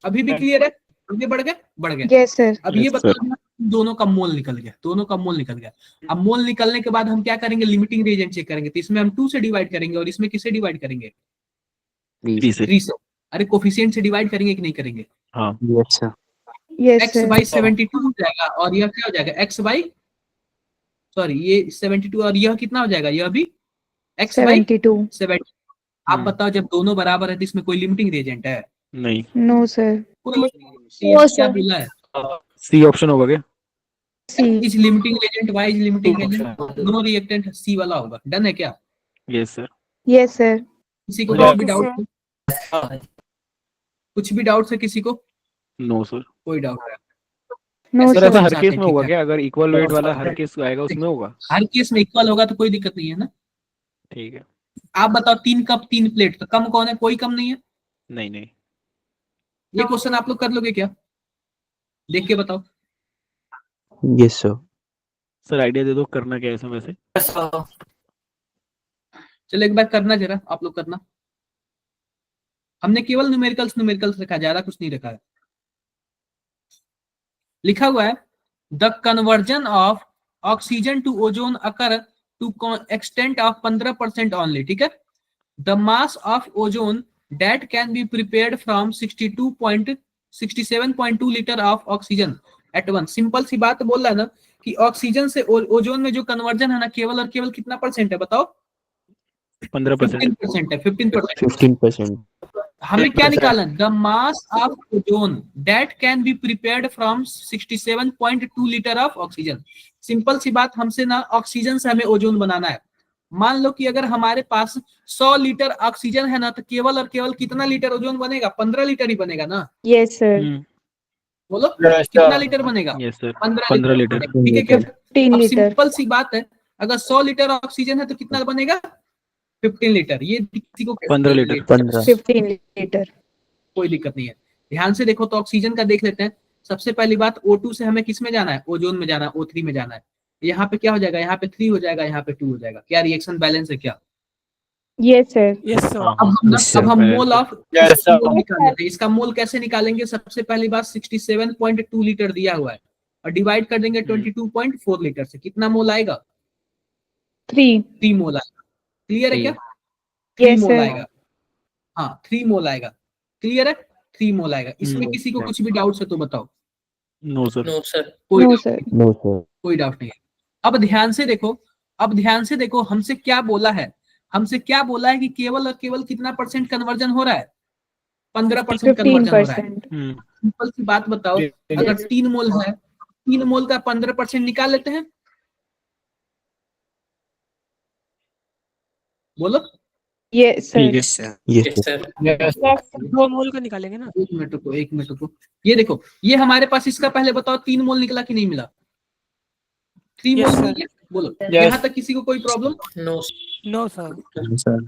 अभी भी क्लियर है, आगे बढ़ गए। Yes sir. अब ये Yes, बताओ दोनों का मोल निकल गया, दोनों का मोल निकल गया। अब मोल निकलने के बाद हम क्या करेंगे, लिमिटिंग रिएजेंट चेक करेंगे, तो इसमें हम 2 से डिवाइड करेंगे और इसमें किससे डिवाइड करेंगे, 3 से. 3 से। अरे कोफिशिएंट से डिवाइड करेंगे कि नहीं करेंगे, हाँ Yes, sir. Yes x sir. By 72 हो जाएगा और यह क्या हो जाएगा, x बाई, सॉरी ये 72 और यह कितना हो जाएगा, यह भी x बाई 72। 70। आप बताओ जब दोनों बराबर है तो इसमें कोई लिमिटिंग रिएजेंट है, नहीं, नो सर। कोई क्या बोला है, सी ऑप्शन होगा क्या? C. Is limiting agent, y is limiting agent, दोनों रिएक्टेंट सी वाला होगा। डन है क्या, यस सर। Yes sir. किसी को Yes, कुछ भी डाउट है, कुछ भी डाउट है किसी को, नो सर। कोई डाउट है, नो सर ऐसे ऐसा हर समझाते केस हैं, में ठीक होगा है। क्या? अगर इक्वल वेट वाला हर केस आएगा उसमें होगा? हर केस में इक्वल होगा तो कोई दिक्कत नहीं है ना। ठीक है। आप बताओ 3 कप 3 प्लेट, तो कम कौन है, कोई कम नहीं है। नहीं नहीं। ये क्वेश्चन आप लोग कर लोगे क्या, देख के बताओ। Yes, sir. सर आइडिया दे दो करना क्या है इसमें वैसे? चलो एक बार करना जरा, आप लोग करना। हमने केवल न्यूमेरिकल्स रखा, ज्यादा कुछ नहीं रखा है। लिखा हुआ है the conversion of oxygen to ozone occur to extent of 15% only, ठीक है। The mass of ozone that can be prepared from 67.2 litre of oxygen at one. Simple सी बात बोल रहा है ना कि ऑक्सीजन से ओजोन में जो कन्वर्जन है ना, केवल और केवल कितना परसेंट है बताओ, 15%। 15% है, 15%। 15%. हमें क्या निकालना, the mass of ozone that can be prepared from 67.2 litre of oxygen. Simple सी बात, हमसे ना ऑक्सीजन से हमें ओजोन बनाना है। मान लो कि अगर हमारे पास 100 लीटर ऑक्सीजन है ना, तो केवल और केवल कितना लीटर ओजोन बनेगा, 15 लीटर ही बनेगा ना। Yes sir. बोलो कितना लीटर बनेगा, यस सर। 15 15 litre litre. बनेगा, ठीक है क्या। 15 अब लीटर। सिंपल सी बात है, अगर 100 लीटर ऑक्सीजन है तो कितना बनेगा, 15 लीटर। ये किसी को 15 लीटर। 15. 15 लीटर। कोई दिक्कत नहीं है। ध्यान से देखो तो ऑक्सीजन का देख लेते हैं। सबसे पहली बात O2 से हमें किस में जाना है, ओजोन में जाना है, O3 में जाना है। यहाँ पे क्या हो जाएगा, यहाँ पे 3 हो जाएगा, यहाँ पे 2 हो जाएगा। क्या रिएक्शन बैलेंस है क्या। Yes sir. Yes, sir. अब हम मोल ऑफ Yes, sir. निकाल लेते हैं। इसका मोल कैसे निकालेंगे, सबसे पहली बात 67.2 लीटर दिया हुआ है और डिवाइड कर देंगे 22.4 लीटर से, कितना मोल आएगा, 3। 3 मोल आएगा। क्लियर है क्या, 3 यस मोल सर। आएगा। हाँ 3 मोल आएगा, क्लियर है, 3 मोल आएगा। इसमें किसी को कुछ भी डाउट है तो बताओ। No sir. No sir. कोई नो doubt सर। नहीं, No, sir. कोई डाउट नहीं है। अब ध्यान से देखो, हमसे क्या बोला है, हमसे क्या बोला है कि केवल और केवल कितना परसेंट कन्वर्जन हो रहा है, 15% कन्वर्जन हो रहा है। 15%। सिंपल सी बात बताओ, अगर 3 मोल है, 3 मोल का 15% निकाल लेते हैं, बोलो। Yes sir. ठीक है। Yes, sir. Yes, yes sir. Sir. 2 मोल का निकालेंगे ना। एक मिनट रुको। ये देखो, ये हमारे पास इसका पहले बताओ 3 मोल निकला कि नहीं मिला, 3 Yes, मोल sir. मिल गया, बोलो। Yes. यहाँ तक किसी को कोई problem, no No, sir. Sir.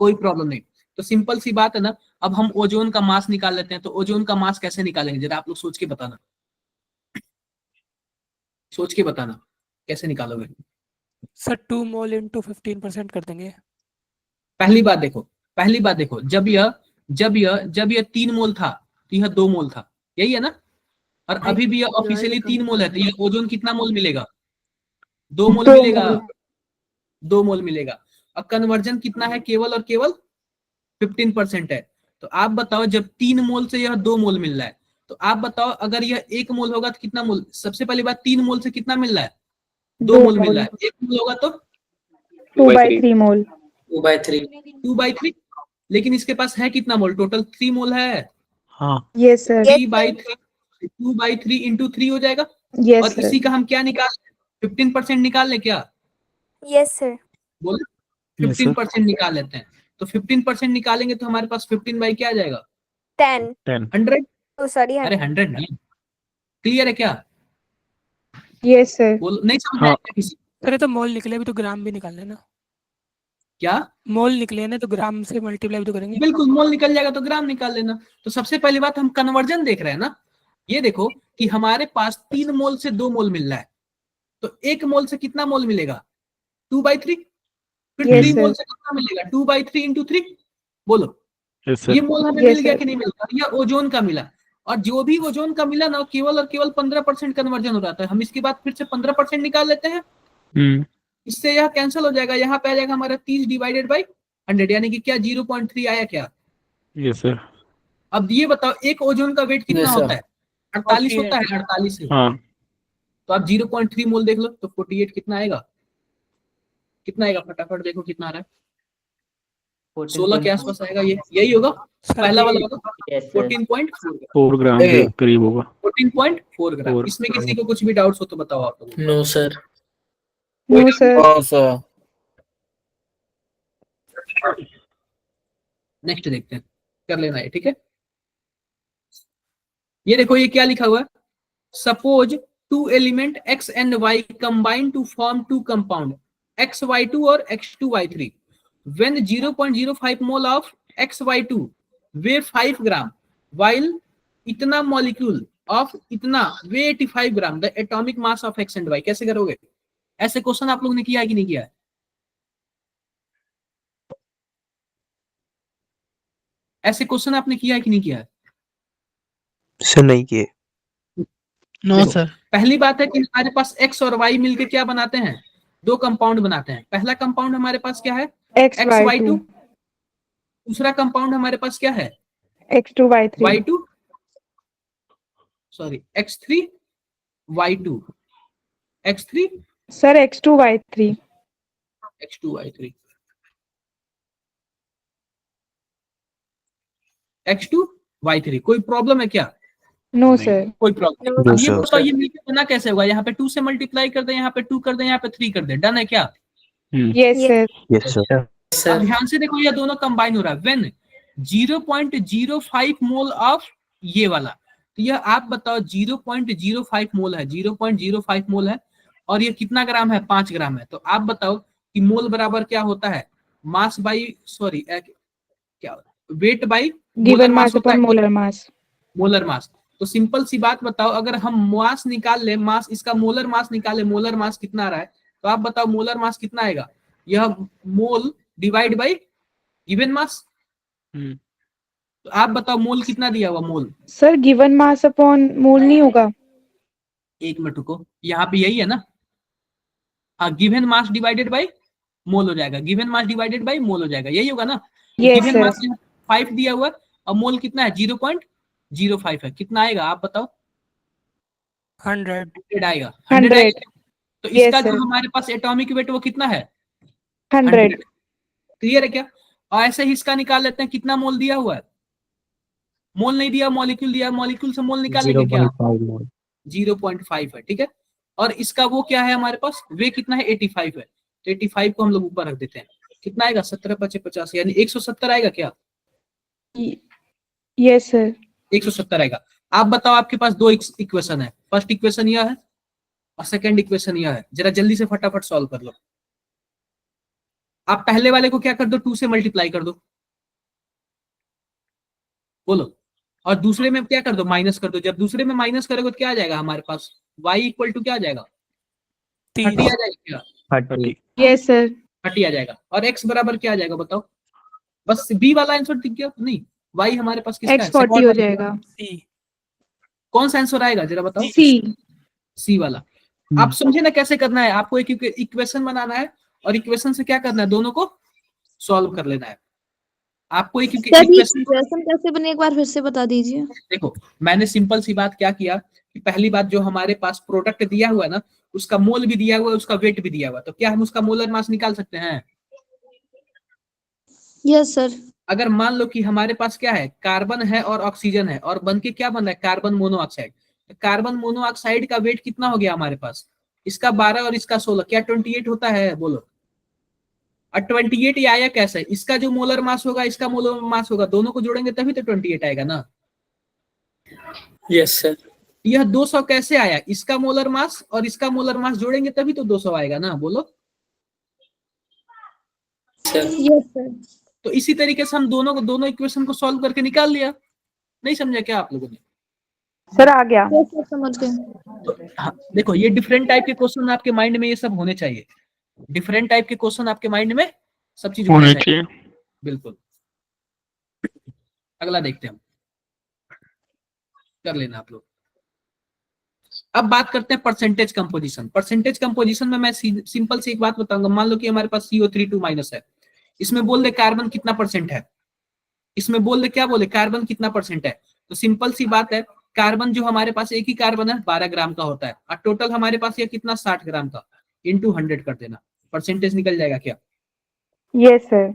कोई प्रॉब्लम नहीं। तो सिंपल सी बात है ना, अब हम ओजोन का मास निकाल लेते हैं। तो ओजोन का मास कैसे निकालेंगे, जरा आप लोग सोच के बताना, सोच के बताना कैसे निकालोगे। Sir, 2 mole into 15% कर देंगे। पहली बात देखो, जब यह 3 मोल था तो यह 2 मोल था, यही है ना। और अभी भी यह ऑफिशियली 3 मोल है, तो यह ओजोन कितना मोल मिलेगा, 2 मोल दो मिलेगा, मोल। 2 मोल मिलेगा। और कन्वर्जन कितना है, केवल और केवल 15% है। तो आप बताओ, जब 3 मोल से यह 2 मोल मिल रहा है, तो आप बताओ अगर यह 1 मोल होगा तो कितना मोल। सबसे पहली बात, 3 मोल से कितना मिल रहा है, 2 मोल मिल रहा है। 1 मोल होगा तो 2/3 मोल। 2/3। 2/3। लेकिन इसके पास है कितना मोल, टोटल 3 मोल है। हाँ Yes, sir. 2/3 into 3 हो जाएगा। Yes, और sir. इसी का हम क्या निकाल 15% निकाल ले क्या? Yes, sir. बोले Yes, sir. 15% निकाल लेते हैं। तो 15% निकालेंगे तो हमारे पास 15 बाई क्या आ जाएगा? 10. 10 100। Oh, sorry. अरे 100 नहीं, क्लियर है क्या? Yes, sir. बोल नहीं समझ हाँ। आया किसी सर ये तो मोल निकले भी तो ग्राम भी निकाल लेना। क्या? मोल निकले ना तो ग्राम से मल्टीप्लाई भी तो करेंगे। बिल्कुल, मोल निकल जाएगा तो ग्राम निकाल लेना। तो सबसे पहली बात हम कन्वर्जन देख रहे हैं ना। ये देखो कि हमारे पास 3 मोल से 2 मोल मिल रहा है, तो 1 मोल से कितना मोल मिलेगा? 2/3। फिर Yes, 3 मोल sir. से कितना मिलेगा? 2/3 into 3। बोलो Yes, sir. ये मोल हमें Yes, मिल गया sir. कि नहीं मिलता? यह ओजोन का मिला, और जो भी ओजोन का मिला ना केवल और केवल 15% कन्वर्जन हो रहा था। हम इसके बाद फिर से 15% निकाल लेते हैं, इससे यह कैंसिल हो जाएगा। यहाँ पे आ जाएगा हमारा 30 डिवाइडेड बाई 100, यानी कि क्या 0.3 आया क्या? Yes, sir. अब ये बताओ एक ओजोन का वेट कितना Yes, sir. होता है? 48 होता है, 48 है। हाँ तो आप 0.3 मोल देख लो तो 48 कितना आएगा? कितना आएगा फटाफट देखो कितना आ रहा है? 16 के आसपास आएगा। ये यही होगा, पहला वाला होगा 14.4 ग्राम। 4 ग्राम के करीब होगा। 14.4 ग्राम। 4 इसमें किसी को कुछ भी डाउट्स हो तो बताओ आप लोग। No, sir. No, sir. Next देखते हैं, कर लेना है, ठीक है। ये देखो ये क्या लिखा हुआ है? Suppose 2 element x and y combine to form 2 compound xy2 और x2y3 when 0.05 mole of xy2 weigh 5 gram while इतना molecule of इतना weigh 85 gram, the atomic mass of x and y। कैसे करोगे? ऐसे क्वेश्चन आप लोग ने किया है कि नहीं किया है? ऐसे क्वेश्चन आपने किया है कि नहीं किया है? सर नहीं किए। नो देखो, सर। पहली बात है कि हमारे पास x और y मिलके क्या बनाते हैं? 2 कंपाउंड बनाते हैं। पहला कंपाउंड हमारे पास क्या है? XY2. दूसरा कंपाउंड हमारे पास क्या है? X2Y3. y2 sorry x3y2 x3 Sir, X2Y3. x2y3 x2y3। कोई प्रॉब्लम है क्या? No, sir. कोई प्रॉब्लम No, अब ये sir. बताओ ये मिलके बना कैसे होगा? यहाँ पे 2 से मल्टीप्लाई कर दे, यहाँ पे 2 कर दे, यहाँ पे 3 कर दे, डन है क्या? Yes, sir. Yes sir. अब Sir. ध्यान से देखो ये दोनों कंबाइन हो रहा है व्हेन 0.05 मोल ऑफ ये वाला। तो यह आप बताओ 0.05 मोल है, 0.05 मोल है, और ये कितना ग्राम है? 5 ग्राम है। तो आप बताओ कि मोल बराबर क्या होता है? मास बाई सॉरी क्या weight by Given mass upon molar mass. Molar mass. तो सिंपल सी बात बताओ, अगर हम मास निकाल ले, मास इसका मोलर मास निकाले, मोलर मास कितना आ रहा है? तो आप बताओ मोलर मास कितना आएगा? यह मोल डिवाइड बाई गिवन मास। तो आप बताओ मोल कितना दिया हुआ? मोल Sir, given mass upon mole नहीं होगा? एक मिनट रुको, यहाँ पे यही है ना। हाँ, गिवन मास डिवाइडेड बाई मोल हो जाएगा, गिवन मास डिवाइडेड बाई मोल हो जाएगा, यही होगा ना। Yes, given sir. मास 5 दिया हुआ है और मोल कितना है? 0.05 है। कितना आएगा आप बताओ? 100. 100 आएगा। 100. आएगा। तो Yes, इसका sir. जो हमारे पास एटॉमिक वेट वो कितना है? 100. क्लियर है क्या? और ऐसे ही इसका निकाल लेते हैं, कितना मोल दिया हुआ है? मोल नहीं दिया, मॉलिक्यूल दिया, मॉलिक्यूल से मोल निकालेंगे क्या? 0.5 है, ठीक है। और इसका वो क्या है हमारे पास? वे कितना है? 85 है। तो 85 को हम लोग ऊपर रख देते हैं। कितना आएगा? 17 × 50 यानी 170 आएगा क्या? Yes, sir. 170 आएगा। आप बताओ आपके पास 2 इक्वेशन है, फर्स्ट इक्वेशन यह है और सेकंड इक्वेशन यह है। जरा जल्दी से फटाफट सॉल्व कर लो। आप पहले वाले को क्या कर दो? 2 से मल्टीप्लाई कर दो, बोलो। और दूसरे में क्या कर दो? माइनस कर दो। जब दूसरे में माइनस करोगे तो क्या आ जाएगा हमारे पास? y इक्वल टू क्या आ जाएगा? 30 आ जाएगा क्या? 30। Yes, sir. 30 आ जाएगा। और x बराबर क्या आ जाएगा बताओ? बस b वाला आंसर दिख गया? नहीं, y हमारे पास किसका है? X40 हो जाएगा. C. कौन सा आंसर आएगा जरा बताओ? C. सी वाला। आप समझे ना कैसे करना है? आपको एक इक्वेशन बनाना है और इक्वेशन से क्या करना है? दोनों को सॉल्व कर लेना है। आपको एक इक्वेशन कैसे बने एक बार फिर से बता दीजिए। देखो, मैंने सिंपल सी बात क्या किया कि पहली बात जो हमारे पास प्रोडक्ट दिया हुआ है ना, उसका मोल भी दिया हुआ है, उसका वेट भी दिया हुआ है, तो क्या हम उसका मोलर मास निकाल सकते हैं? Yes sir. अगर मान लो कि हमारे पास क्या है, कार्बन है और ऑक्सीजन है, और बन के क्या बन रहा है, कार्बन मोनोऑक्साइड। तो कार्बन मोनोऑक्साइड का वेट कितना हो गया हमारे पास, इसका 12 और इसका 16, क्या 28 होता है, बोलो। और 28 ये आया कैसे, इसका जो मोलर मास होगा, इसका मोलर मास होगा, दोनों को जोड़ेंगे तभी तो 28 आएगा ना। Yes sir. यह 200 कैसे आया, इसका मोलर मास और इसका मोलर मास जोड़ेंगे तभी तो 200 आएगा ना, बोलो। Yes sir. तो इसी तरीके से हम दोनों इक्वेशन को सॉल्व करके निकाल लिया। नहीं समझा क्या आप लोगों ने? सर आ गया। यस सर, समझ गए। तो हाँ, देखो ये डिफरेंट टाइप के क्वेश्चन आपके माइंड में ये सब होने चाहिए। डिफरेंट टाइप के क्वेश्चन आपके माइंड में सब चीज होने चाहिए। बिल्कुल। अगला देखते हैं हम, कर लेना आप लोग। अब बात करते हैं परसेंटेज कंपोजिशन। परसेंटेज कंपोजिशन में मैं सिंपल सी एक बात बताऊंगा। मान लो कि हमारे पास CO3 2- है, इसमें बोल दे कार्बन कितना परसेंट है, इसमें बोल दे क्या बोले, कार्बन कितना परसेंट है। तो सिंपल सी बात है, कार्बन जो हमारे पास एक ही कार्बन है 12 ग्राम का होता है, और टोटल हमारे पास ये कितना 60 ग्राम का, इंटू 100 कर देना, परसेंटेज निकल जाएगा क्या? Yes sir.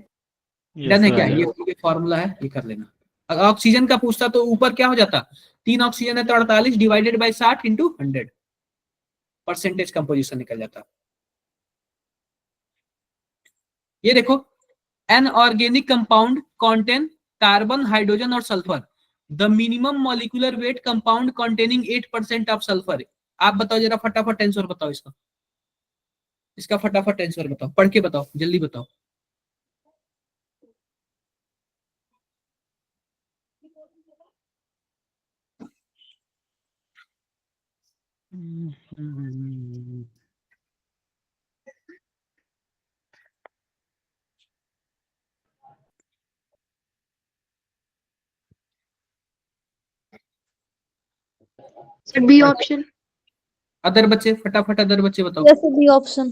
डन है क्या? ये फॉर्मूला है, ये कर लेना। अगर ऑक्सीजन का पूछता तो ऊपर क्या हो जाता, 3 ऑक्सीजन है तो 48 divided by 60 into 100, percentage composition निकल जाता। ये देखो, an organic compound contain carbon, hydrogen और sulphur, the minimum molecular weight compound containing 8% of sulphur. आप बताओ जरा फटाफट आंसर बताओ इसका, इसका फटाफट आंसर बताओ, पढ़ के बताओ, जल्दी बताओ। Sir B option. अदर बच्चे फटाफट, अदर बच्चे बताओ। Yes sir, B option.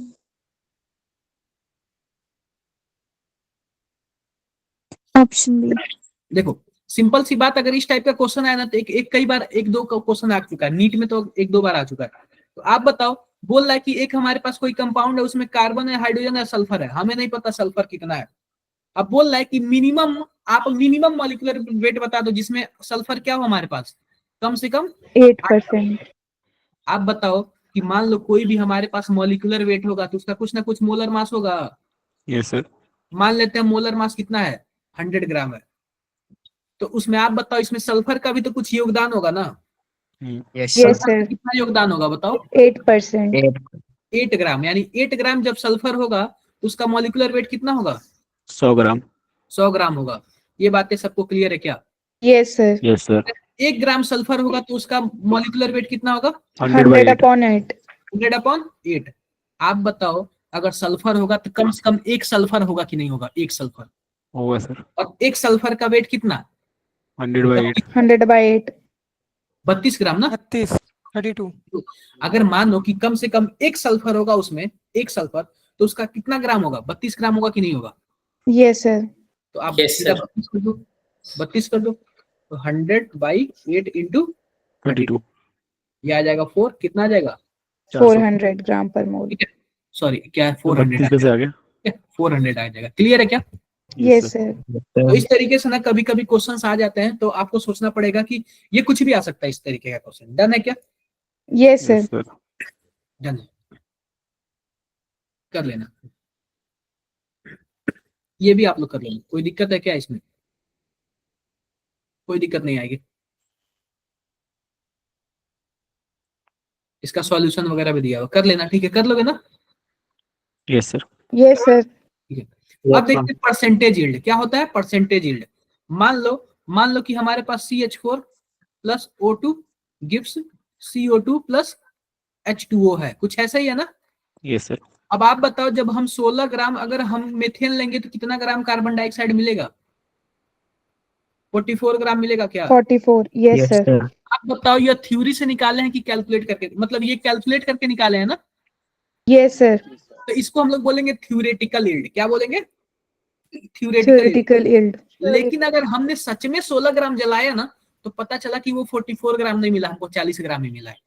Option B. देखो सिंपल सी बात, अगर इस टाइप का क्वेश्चन आया ना तो एक कई बार, एक दो क्वेश्चन आ चुका है नीट में, तो 1-2 बार आ चुका है। तो आप बताओ, बोल रहा है कि एक हमारे पास कोई कंपाउंड है, उसमें कार्बन है, हाइड्रोजन है, सल्फर है, हमें नहीं पता सल्फर कितना है। अब बोल रहा है कि मिनिमम, आप मिनिमम मॉलिक्यूलर वेट बता दो जिसमें सल्फर क्या हो हमारे पास, कम से कम 8%। आप बताओ कि मान लो कोई भी हमारे पास मॉलिक्यूलर वेट होगा तो उसका कुछ ना कुछ मोलर मास होगा। Yes sir. मान लेते हैं मोलर मास कितना है, 100 ग्राम है। तो उसमें आप बताओ, इसमें सल्फर का भी तो कुछ योगदान होगा ना। यस यस सल्फर का सर। कितना योगदान होगा बताओ? 8%। 8 ग्राम, यानी 8 ग्राम जब सल्फर होगा तो उसका मॉलिक्यूलर वेट कितना होगा? 100 ग्राम। 100 ग्राम होगा। ये बातें सबको क्लियर है क्या? Yes sir. Yes sir. 1 ग्राम सल्फर होगा तो उसका मॉलिक्यूलर वेट कितना होगा? 100/8। 100/8। आप बताओ, अगर सल्फर होगा तो कम से कम एक सल्फर होगा कि नहीं होगा? एक सल्फर होगा सर। और एक सल्फर का वेट कितना? 100/8। 100/8। 32 ग्राम ना। 32। अगर मान लो कि कम से कम एक सल्फर होगा उसमें, एक सल्फर, तो उसका कितना ग्राम होगा? 32 ग्राम होगा कि नहीं होगा? Yes sir. तो आप Yes, सीधा sir. 32 कर दो, 32 कर दो, तो 100/8 इंटू 32। ये आ जाएगा 4, कितना आ जाएगा? 400 ग्राम पर मोल। ठीक है, सॉरी क्या है, 400 32 कैसे आ गया? 400 आ जाएगा। क्लियर है क्या? Yes sir. तो इस तरीके से ना कभी कभी क्वेश्चंस आ जाते हैं, तो आपको सोचना पड़ेगा कि ये कुछ भी आ सकता है इस तरीके का क्वेश्चन। डन है क्या? Yes sir. सर। डन है, कर लेना। ये भी आप लोग कर लेना। कोई दिक्कत है क्या इसमें? कोई दिक्कत नहीं आएगी। इसका सॉल्यूशन वगैरह भी दिया हुआ, कर लेना। ठीक है, कर लोगे ना? Yes sir. Yes sir. ठीक है, अब देखते हैं परसेंटेज यील्ड क्या होता है। परसेंटेज यील्ड, मान लो कि हमारे पास CH4 plus O2 gives CO2 plus H2O है, कुछ ऐसा ही है ना? Yes sir. अब आप बताओ, जब हम 16 ग्राम अगर हम मेथेन लेंगे तो कितना ग्राम कार्बन डाइऑक्साइड मिलेगा? 44 ग्राम मिलेगा क्या? 44। Yes sir. आप बताओ, ये थ्योरी से निकाले हैं कि कैलकुलेट करके, मतलब ये कैलकुलेट करके निकाले हैं ना? Yes sir. तो इसको हम लोग बोलेंगे थ्योरेटिकल यील्ड। क्या बोलेंगे? थ्योरेटिकल। Theoretical yield. लेकिन अगर हमने सच में 16 ग्राम जलाया ना, तो पता चला कि वो 44 ग्राम नहीं मिला, हमको 40 ग्राम ही मिला है।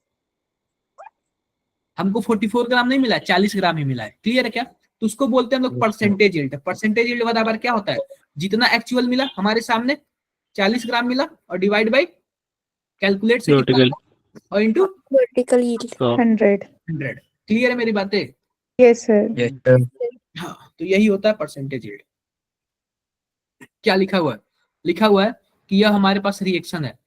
हमको 44 ग्राम नहीं मिला है, 40 ग्राम ही मिला है। क्लियर है क्या? तो उसको बोलते हैं हम लोग परसेंटेज यील्ड। परसेंटेज यील्ड बराबर क्या होता है? जितना एक्चुअल मिला हमारे सामने 40 ग्राम मिला और डिवाइड बाई कैलकुलेट से कितना Theoretical. और इंटू Vertical yield. 100. 100। क्लियर है मेरी बातें? Yes, sir. Yes, sir. हाँ, तो यही होता है परसेंटेज यील्ड। क्या लिखा हुआ है? लिखा हुआ है कि यह हमारे पास रिएक्शन है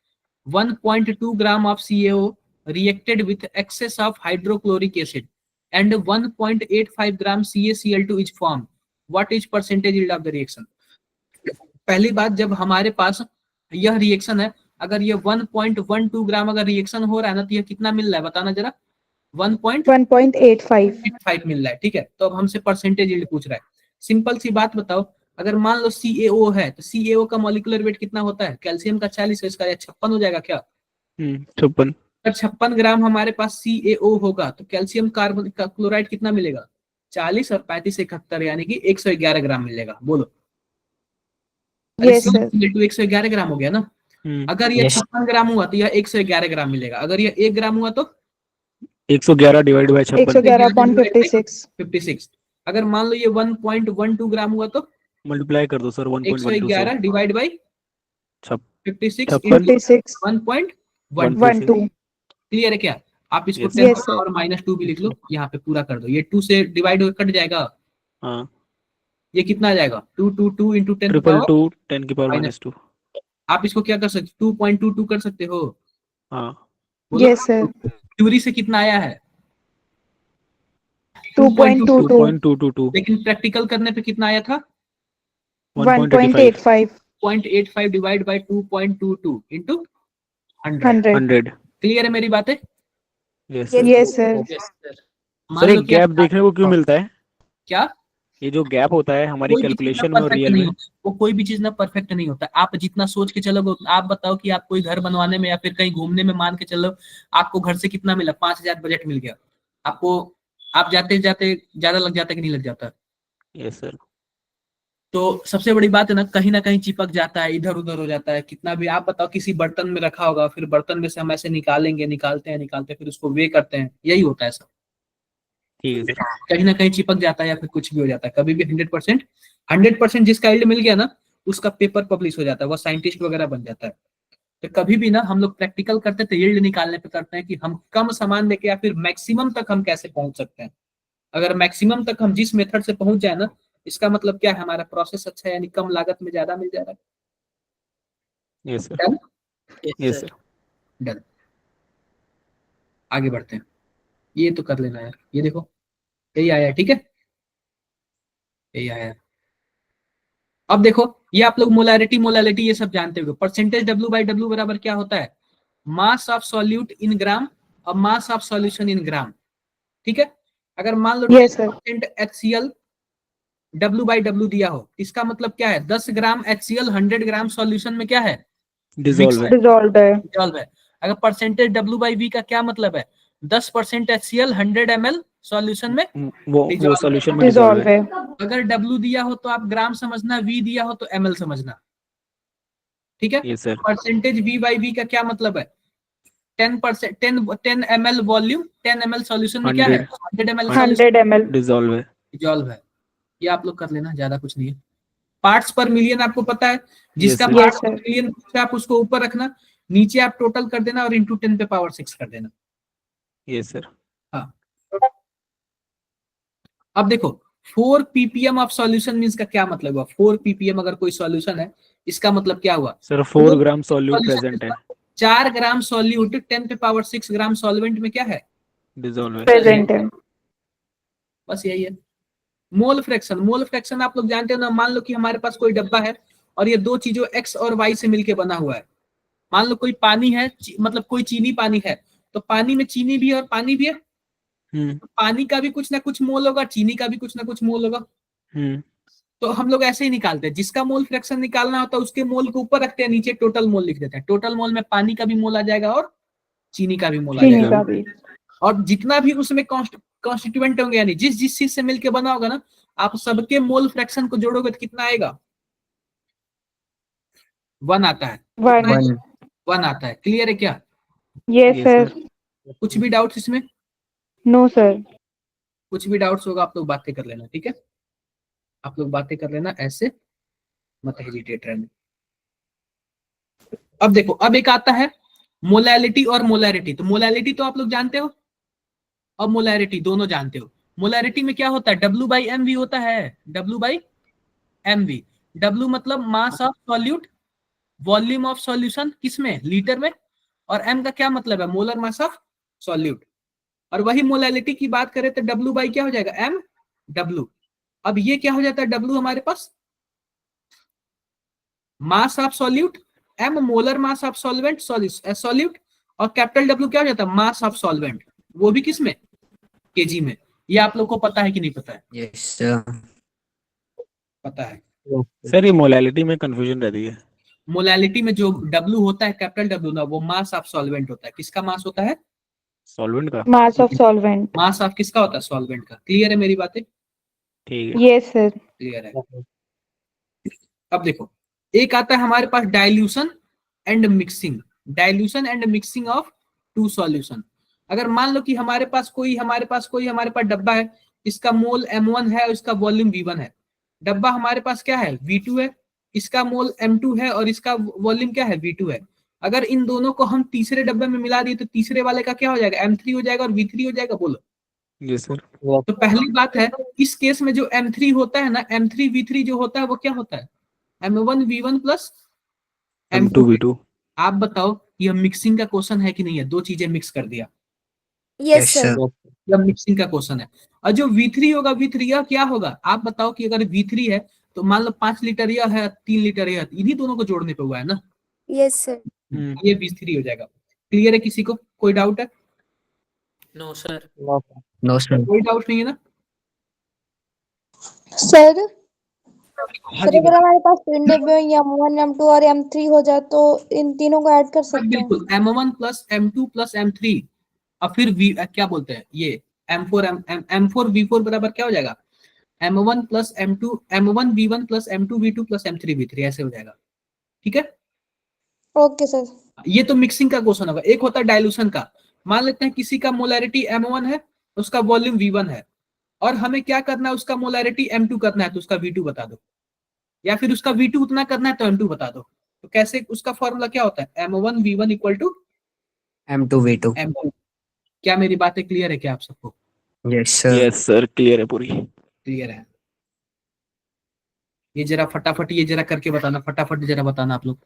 1.2 gram of CaO reacted with excess of hydrochloric acid and 1.85 gram CaCl2 is formed. What is percentage yield of the reaction? पहली बात, जब हमारे पास यह रिएक्शन है, अगर ये 1.12 ग्राम अगर रिएक्शन हो रहा है ना, तो यह कितना मिल रहा है बताना जरा? 1.85. 1.85 मिल रहा है। ठीक है, तो अब हमसे परसेंटेज यील्ड पूछ रहा है। सिंपल सी बात बताओ, अगर मान लो CaO है तो CaO का मॉलिक्यूलर वेट कितना होता है? कैल्शियम का 40 है, इसका 56 हो जाएगा क्या? 56. अगर 56 ग्राम हमारे पास CaO होगा तो कैल्शियम कार्बन का क्लोराइड कितना मिलेगा? 40 और 35 71, यानी कि 111 ग्राम मिलेगा। बोलो। Yes, sir. 111 ग्राम हो गया ना। अगर ये Yes. 56 ग्राम हुआ तो यह 111 ग्राम मिलेगा। अगर ये 1 ग्राम हुआ तो 111 डिवाइड बाय 56 111/56. 56। अगर मान लो ये 1.12 ग्राम हुआ तो मल्टीप्लाई कर दो सर 1.12 से 111 डिवाइड बाई छप- 56 56 into 56. 1.12। 12. क्लियर है क्या? आप इसको Yes, 10 Yes, sir. और -2 भी लिख लो, यहाँ पे पूरा कर दो। ये 2 से डिवाइड होकर कट जाएगा, हाँ ये कितना आ जाएगा? 2 into 10 ट्रिपल 2 10 की पावर -2 आप इसको क्या कर सकते? 2.22 कर सकते हो। हाँ बोलो। Yes, sir. थ्योरी से कितना आया है? 2.22. 2.222 लेकिन प्रैक्टिकल करने पे कितना आया था? 1.85 1.85. 0.85 डिवाइड बाई 2.22 into 100। 100. 100। क्लियर है मेरी बातें? Yes sir. Yes, sir. Yes, sir. मान सर लो एक कि गैप देखने को क्यों मिलता है? क्या? ये जो गैप होता है हमारी कोई भी चीज ना कैलकुलेशन में और परफेक्ट रियल नहीं में। होता, वो कोई भी चीज ना परफेक्ट नहीं होता। आप जितना सोच के चलोगे, आप बताओ कि आप कोई घर बनवाने में या फिर कहीं घूमने में, मान के चलो आपको घर से कितना मिला? 5,000 बजट मिल गया आपको, आप जाते जाते ज्यादा लग जाता है कि नहीं लग जाता? Yes sir. तो सबसे बड़ी बात है ना कहीं चिपक जाता है, इधर उधर हो जाता है। कितना भी आप बताओ, किसी बर्तन में रखा होगा, फिर बर्तन में से हम ऐसे निकालते हैं, फिर उसको वे करते हैं, यही होता है सब। ठीक है सर। कहीं ना कहीं चिपक जाता है या फिर कुछ भी हो जाता है। कभी भी 100% जिसका यील्ड मिल गया ना, उसका पेपर पब्लिश हो जाता है, वो साइंटिस्ट वगैरह बन जाता है। तो कभी भी ना हम लोग प्रैक्टिकल करते थे, यील्ड निकालने पे करते हैं कि हम कम सामान लेके या फिर मैक्सिमम तक हम कैसे पहुंच सकते हैं। अगर मैक्सिमम तक हम जिस मेथड से पहुंच जाए ना, इसका मतलब क्या है? हमारा प्रोसेस अच्छा है, यानी कम लागत में ज्यादा मिल जा रहा है। Yes sir. Done? Yes, yes sir. Sir. Done. आगे बढ़ते हैं। ये तो कर लेना यार, ये देखो यही आया है। ठीक है, यही आया है। अब देखो, ये आप लोग मोलारिटी ये सब जानते हो। परसेंटेज W/W बराबर क्या होता है? मास ऑफ सॉल्यूट इन ग्राम और मास ऑफ सॉल्यूशन इन ग्राम। ठीक है, अगर मान लो Yes, sir. 10% HCl W/W दिया हो, इसका मतलब क्या है? 10 ग्राम HCl 100 ग्राम सॉल्यूशन में क्या है? डिसॉल्व है। Dissolved है. डिसॉल्व है। अगर परसेंटेज W/V का क्या मतलब है? 10% HCl 100 ml सॉल्यूशन में वो Dissolve सॉल्यूशन में डिसॉल्व Dissolve है। है. अगर W दिया हो तो आप ग्राम समझना, V दिया हो तो ml समझना। ठीक है, यस सर। परसेंटेज V/V का क्या मतलब है? 10% 10 ml वॉल्यूम 10 ml सॉल्यूशन में क्या है? 100 ml 100 ml. डिसॉल्व है। डिसॉल्व है। ये आप लोग कर लेना, ज्यादा कुछ नहीं है। पार्ट्स पर मिलियन आपको पता है, जिसका sir. पार्ट्स Yes, पर sir. मिलियन आप उसको ऊपर रखना, नीचे आप टोटल कर देना और इंटू 10 पे पावर 6 कर देना। Yes sir. हाँ, अब देखो 4 ppm ऑफ सॉल्यूशन मींस का क्या मतलब हुआ? 4 ppm अगर कोई सॉल्यूशन है, इसका मतलब क्या हुआ? सर 4 ग्राम सॉल्यूट प्रेजेंट है। 4 ग्राम सॉल्यूट 10 पे पावर 6 ग्राम सॉल्वेंट में क्या है? डिसॉल्व है। Present है. बस यही है। मोल फ्रैक्शन आप लोग जानते हो ना। मान लो कि हमारे पास कोई डब्बा है और ये दो चीजों X और Y से मिलके बना हुआ है। मान लो कोई पानी है, मतलब कोई चीनी पानी है, तो पानी में चीनी भी है और पानी भी है। तो पानी का भी कुछ ना कुछ मोल होगा, चीनी का भी कुछ ना कुछ मोल होगा। तो हम लोग ऐसे ही निकालते हैं, जिसका मोल फ्रैक्शन निकालना होता है उसके मोल को ऊपर रखते हैं, नीचे टोटल मोल लिख देते हैं। टोटल मोल में पानी का भी मोल आ जाएगा और चीनी का भी मोल आ चीनी जाएगा। का भी. और जितना भी उसमें कॉन्स्टिट्यूएंट होंगे, यानी जिस जिस चीज से मिलके बना होगा ना, आप सबके मोल फ्रैक्शन को जोड़ोगे तो कितना आएगा? 1 आता है। 1. 1 आता है। क्लियर है क्या? Yes, Yes, sir. कुछ भी डाउट्स इसमें? No, sir. कुछ भी डाउट्स होगा आप लोग बातें कर लेना। ठीक है, आप लोग बातें कर लेना ऐसे। मत हेजिटेट रहने। अब देखो, अब एक आता है मोलैलिटी और मोलैरिटी। तो मोलैलिटी तो आप लोग जानते हो और मोलैरिटी दोनों जानते हो। मोलैरिटी में क्या होता है, W/mv होता है, W/mv। W मतलब मास of solute, volume of solution किसमें, लीटर में, और m का क्या मतलब है, मोलर मास ऑफ सॉल्यूट। और वही मोलैलिटी की बात करें तो W बाई क्या हो जाएगा, mw। अब ये क्या हो जाता है, W हमारे पास mass of solute, m molar mass of solvent solute, और कैपिटल W क्या हो जाता है, मास ऑफ सॉल्वेंट, वो भी किसमें, केजी में। ये आप लोग को पता है कि नहीं पता है? Yes, sir. पता है। सर ये मोलैलिटी में कंफ्यूजन रहती है। मोलैलिटी में जो W होता है, कैपिटल W ना, वो मास ऑफ सॉल्वेंट होता है। किसका मास होता है, सॉल्वेंट का। मास ऑफ सॉल्वेंट। मास ऑफ किसका होता है, सॉल्वेंट का। क्लियर है मेरी बातें? ठीक है। Yes sir. क्लियर है। अब देखो, एक आता है हमारे पास dilution and mixing, dilution and mixing of two solution. अगर मान लो कि हमारे पास कोई डब्बा है, इसका मोल m1 है और इसका वॉल्यूम v1 है। डब्बा हमारे पास क्या है, v2 है, इसका मोल m2 है और इसका वॉल्यूम क्या है, v2 है। अगर इन दोनों को हम तीसरे डब्बे में मिला दिए तो तीसरे वाले का क्या हो जाएगा, m3 हो जाएगा और v3 हो जाएगा। बोलो। Yes sir. तो पहली बात है, इस केस में जो m3 होता है ना, m3 v3 जो होता है वो क्या होता है, m1 v1 plus m2 v2। आप बताओ ये मिक्सिंग का क्वेश्चन है कि नहीं है, दो चीजें मिक्स कर दिया, Yes, sir. यह मिक्सिंग का क्वेश्चन है। और जो v3 होगा, v3 यह क्या होगा, आप बताओ कि अगर v3 है तो मान लो 5 लीटर यह है, 3 लीटर यह, इन्हीं दोनों को जोड़ने पे हुआ है ना, यस सर। ये v3 हो जाएगा। क्लियर है, किसी को कोई डाउट है? No sir. No, sir. कोई डाउट नहीं है ना? सर हाँ सर जी अगर हमारे पास तीन डब्बे में M1 M2 और M3 हो जाए तो इन तीनों को ऐड कर सकते हैं। बिल्कुल, m1 plus m2 plus m3 और फिर क्या बोलते हैं ये m4 v4 बराबर क्या हो जाएगा, m1 plus m2 m1 v1 plus m2 v2 plus m3 v3, ऐसे हो जाएगा। ठीक है, ओके सर। ये तो मिक्सिंग का क्वेश्चन होगा। एक होता है डाइल्यूशन का। मान लेते हैं किसी का मोलैरिटी m1 है, उसका वॉल्यूम v1 है, और हमें क्या करना है, उसका मोलैरिटी m2 करना है, तो उसका v2 बता दो, या फिर उसका v2 उतना करना है तो m2 बता दो। तो कैसे, उसका फॉर्मूला क्या होता है, m1 v1 equal to M2 V2. m2। क्या मेरी बातें क्लियर है क्या आप सबको? Yes, sir. Yes sir, clear है पूरी। क्लियर है। ये जरा फटाफट ये जरा करके बताना, फटाफट जरा बताना आप लोग,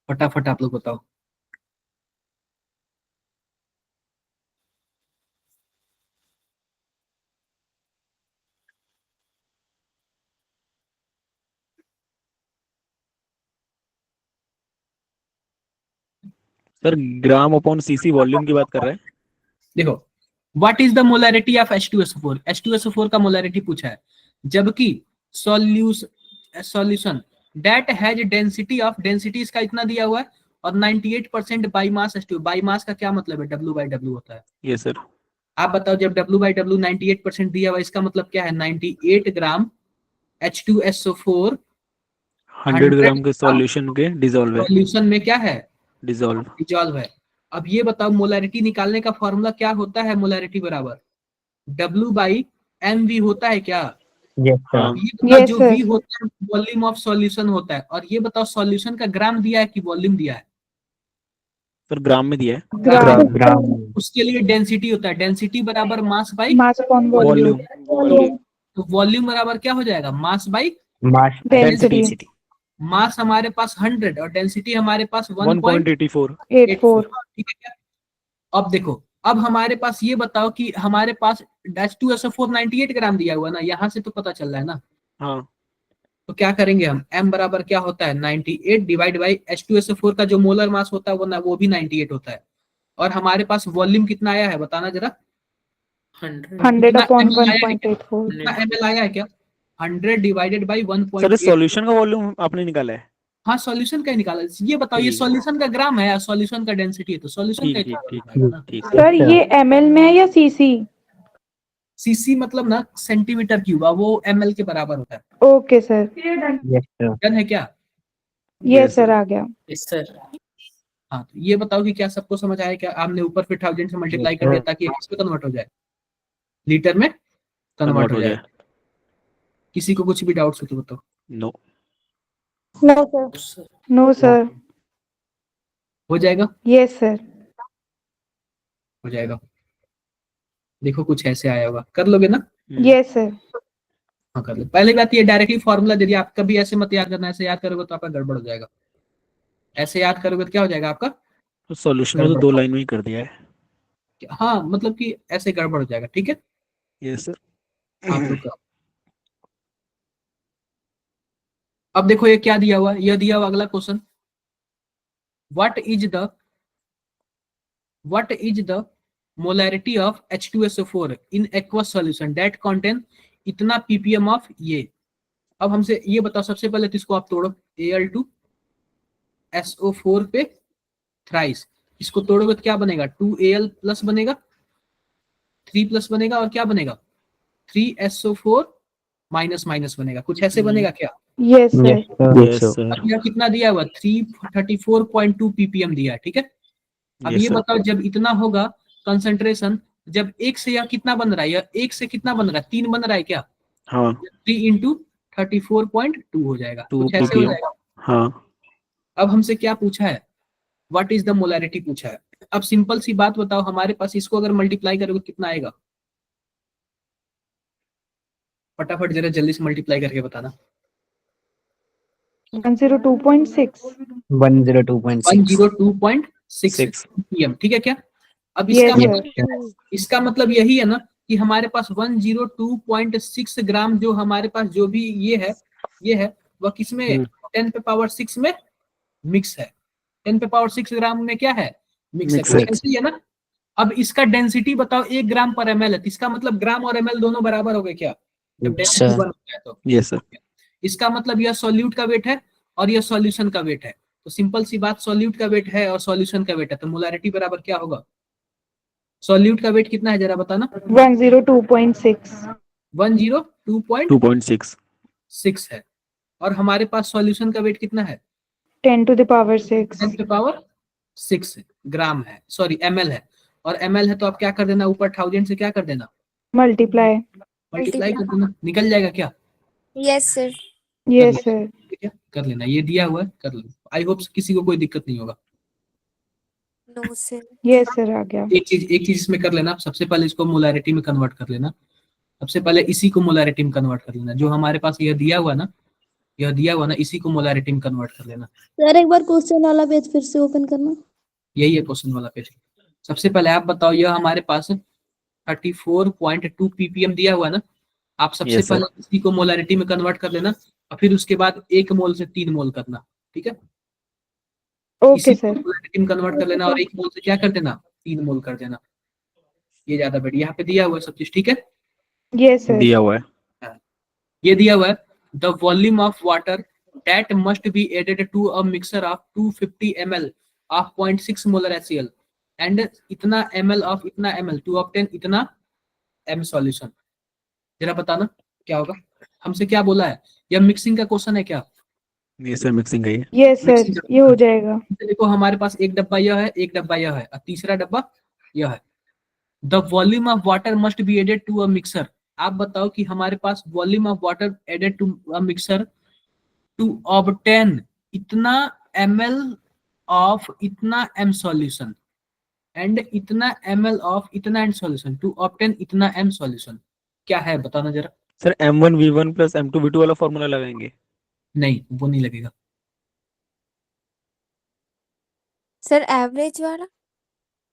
फटाफट आप लोग बताओ। सर ग्राम अपॉन सीसी वॉल्यूम की बात कर रहे हैं। देखो, what is the molarity of H2SO4? H2SO4 का मोलैरिटी पूछा है, जबकि solution that has density of, density इसका इतना दिया हुआ है, और 98% by mass H2। By mass का क्या मतलब है, W/W होता है। Yes sir. आप बताओ, जब W/W 98% दिया हुआ, इसका मतलब क्या है, 98 ग्राम H2SO4 100 ग्राम के सॉल्यूशन के डिसॉल्व है। सॉल्यूशन में क्या है, डिसॉल्व है। अब ये बताओ, मोलैरिटी निकालने का फॉर्मूला क्या होता है, मोलैरिटी बराबर W/mv होता है क्या? हाँ। ये बताओ, Yes, जो sir. V होता है वॉल्यूम ऑफ सॉल्यूशन होता है। और ये बताओ, सॉल्यूशन का ग्राम दिया है कि वॉल्यूम दिया है? सर ग्राम में दिया है। ग्राम। उसके लिए डेंसिटी होता है, डेंसिटी बराबर mass by mass upon volume. Volume. तो वॉल्यूम बराबर क्या हो जाएगा, मास बाई डेंसिटी। मास हमारे पास 100 और डेंसिटी हमारे पास 1.84। 84। ठीक है क्या? अब देखो, अब हमारे पास ये बताओ कि हमारे पास H2SO4 98 ग्राम दिया हुआ ना, यहां से तो पता चल रहा है ना। हाँ। तो क्या करेंगे हम, m बराबर क्या होता है, 98 डिवाइड बाई H2SO4 का जो मोलर मास होता है वो भी 98 होता है। और हमारे पास वॉल्यूम कितना आया है, बताना जरा। 100 अपॉन कितना ML 1.84। कितना ml आया है क्या, 100 डिवाइडेड बाई सर 1.8। इस सॉल्यूशन का वॉल्यूम आपने निकाला है। हाँ, सॉल्यूशन का ही निकाला। ये बताओ, ये ठीक। सॉल्यूशन का ग्राम है या सॉल्यूशन का डेंसिटी है, तो सॉल्यूशन का ठीक ही ठीक तो आएगा ना। ठीक। सर ये ml में है या cc? सीसी मतलब ना सेंटीमीटर क्यूब, वो ml के बराबर होता है। Okay sir. डन है क्या? यस सर, आ गया। Yes sir. हाँ, तो ये बताओ कि क्या सबको समझ आया क्या? आपने ऊपर फिर 1000 से मल्टीप्लाई कर दिया ताकि किस पे कन्वर्ट हो जाए, लीटर में कन्वर्ट हो जाए। किसी को कुछ भी डाउट्स हो तो बताओ। No no sir. No sir. हो जाएगा, यस सर। हो जाएगा। देखो कुछ ऐसे आया होगा, कर लोगे ना? Yes sir. हाँ कर लो। पहली बात ये डायरेक्टली फॉर्मूला दे दिया, आप कभी ऐसे मत याद करना, ऐसे याद करोगे तो आपका गड़बड़ हो जाएगा। ऐसे याद करोगे तो क्या हो जाएगा आपका? तो सॉल्यूशन में तो 2 लाइन में ही कर दिया है। हाँ मतलब कि ऐसे गड़बड़ हो जाएगा, ठीक है। Yes sir. आप लोग का अब देखो ये क्या दिया हुआ है, यह दिया हुआ अगला question, what is the molarity of H2SO4 in aqueous solution that contain इतना ppm ऑफ ये। अब हमसे ये बताओ, सबसे पहले तो इसको आप तोड़ो, Al2SO4 पे थ्राइस, इसको तोड़ोगे तो क्या बनेगा? 2Al प्लस बनेगा, 3 प्लस बनेगा, और क्या बनेगा? 3SO4 माइनस माइनस बनेगा, कुछ ऐसे बनेगा क्या? Yes sir. Yes sir. अब यह कितना दिया हुआ? 334.2 ppm दिया है, ठीक है। अब Yes, ये sir. बताओ जब इतना होगा कंसंट्रेशन, जब एक से यह कितना बन रहा है? यह एक से कितना बन रहा है? 3 बन रहा है क्या? हाँ 3 इंटू 34.2 हो जाएगा, 2 कुछ ऐसे हो ppm। जाएगा। हाँ अब हमसे क्या पूछा है? व्हाट इज द मोलैरिटी पूछा है। अब सिंपल सी बात बताओ, हमारे पास इसको अगर मल्टीप्लाई करोगे कितना आएगा? फटाफट जरा जल्दी से मल्टीप्लाई करके बताना। 102.6। 102.6 102.6 ppm, ठीक है क्या? अब यस इसका मतलब यही है ना कि हमारे पास 102.6 ग्राम जो हमारे पास जो भी ये है वह किसमें 10 पे पावर 6 में मिक्स है। 10 पे पावर 6 ग्राम में क्या है? मिक्स है, Mix कुछ है। ऐसे ही है ना। अब इसका डेंसिटी बताओ 1 ग्राम पर ml है, तो इसका मतलब ग्राम और ml दोनों बराबर हो गए क्या? जब डेंसिटी सर। 1 होता है तो यस सर। इसका मतलब यह सॉल्यूट का वेट है और यह सॉल्यूशन का वेट है। तो सिंपल सी बात, सॉल्यूट का वेट है और सॉल्यूशन का वेट है, तो मोलैरिटी बराबर क्या होगा? सॉल्यूट का वेट कितना है जरा बताना? 102.6। 102.6 है, और हमारे पास सॉल्यूशन का वेट कितना है? 10 to the power 6। 10 to power 6 ग्राम है, सॉरी ml है। और ml है तो आप क्या कर देना, ऊपर 1000 से क्या कर देना? मल्टीप्लाई। मल्टीप्लाई कर देना, निकल जाएगा क्या? Yes sir. Yes sir. ठीक है, कर लेना, ये दिया हुआ है, कर लो। आई होप किसी को कोई दिक्कत नहीं होगा। No sir. यस सर, आ गया। एक चीज इसमें कर लेना, सबसे पहले इसको मोलैरिटी में कन्वर्ट कर लेना। सबसे पहले इसी को मोलैरिटी में कन्वर्ट कर लेना, जो हमारे पास यह दिया हुआ ना, इसी को मोलैरिटी में कन्वर्ट कर लेना। सर एक बार क्वेश्चन वाला पेज फिर से ओपन करना। यही है क्वेश्चन वाला पेज। सबसे पहले आप बताओ, यह हमारे पास 34.2 ppm दिया हुआ है ना, आप सबसे Yes, sir. पहले इसी को मोलैरिटी में कन्वर्ट कर लेना, और फिर उसके बाद 1 मोल से 3 मोल करना, ठीक है। ओके इसी को सर। मोलैरिटी में कन्वर्ट कर लेना और 1 मोल से क्या कर देना? 3 मोल कर देना। ये ज्यादा बढ़िया, यहाँ पे दिया हुआ है सब चीज, ठीक है। Yes sir. दिया हुआ है। ये दिया हुआ है, the volume of water that must be added to a mixture of 250 ml ऑफ 0.6 मोलर HCl एंड इतना ml ऑफ इतना ml टू ऑब्टेन इतना m सॉल्यूशन। जरा बताना क्या होगा। हमसे क्या बोला है? यह मिक्सिंग का क्वेश्चन है क्या? ये सर मिक्सिंग है ये। यस सर, ये हो जाएगा। देखो हमारे पास एक डब्बा यह है, एक डब्बा यह है, और तीसरा डब्बा यह है। The volume of water must be added to a mixer. आप बताओ कि हमारे पास volume of water added to a mixer to obtain इतना ml ऑफ इतना m सॉल्यूशन एंड इतना ml ऑफ इतना m सॉल्यूशन टू ऑब्टेन इतना m सॉल्यूशन, क्या है बताना जरा। सर M1V1 प्लस M2V2 वाला फॉर्मूला लगाएंगे। नहीं, वो नहीं लगेगा। सर एवरेज वाला।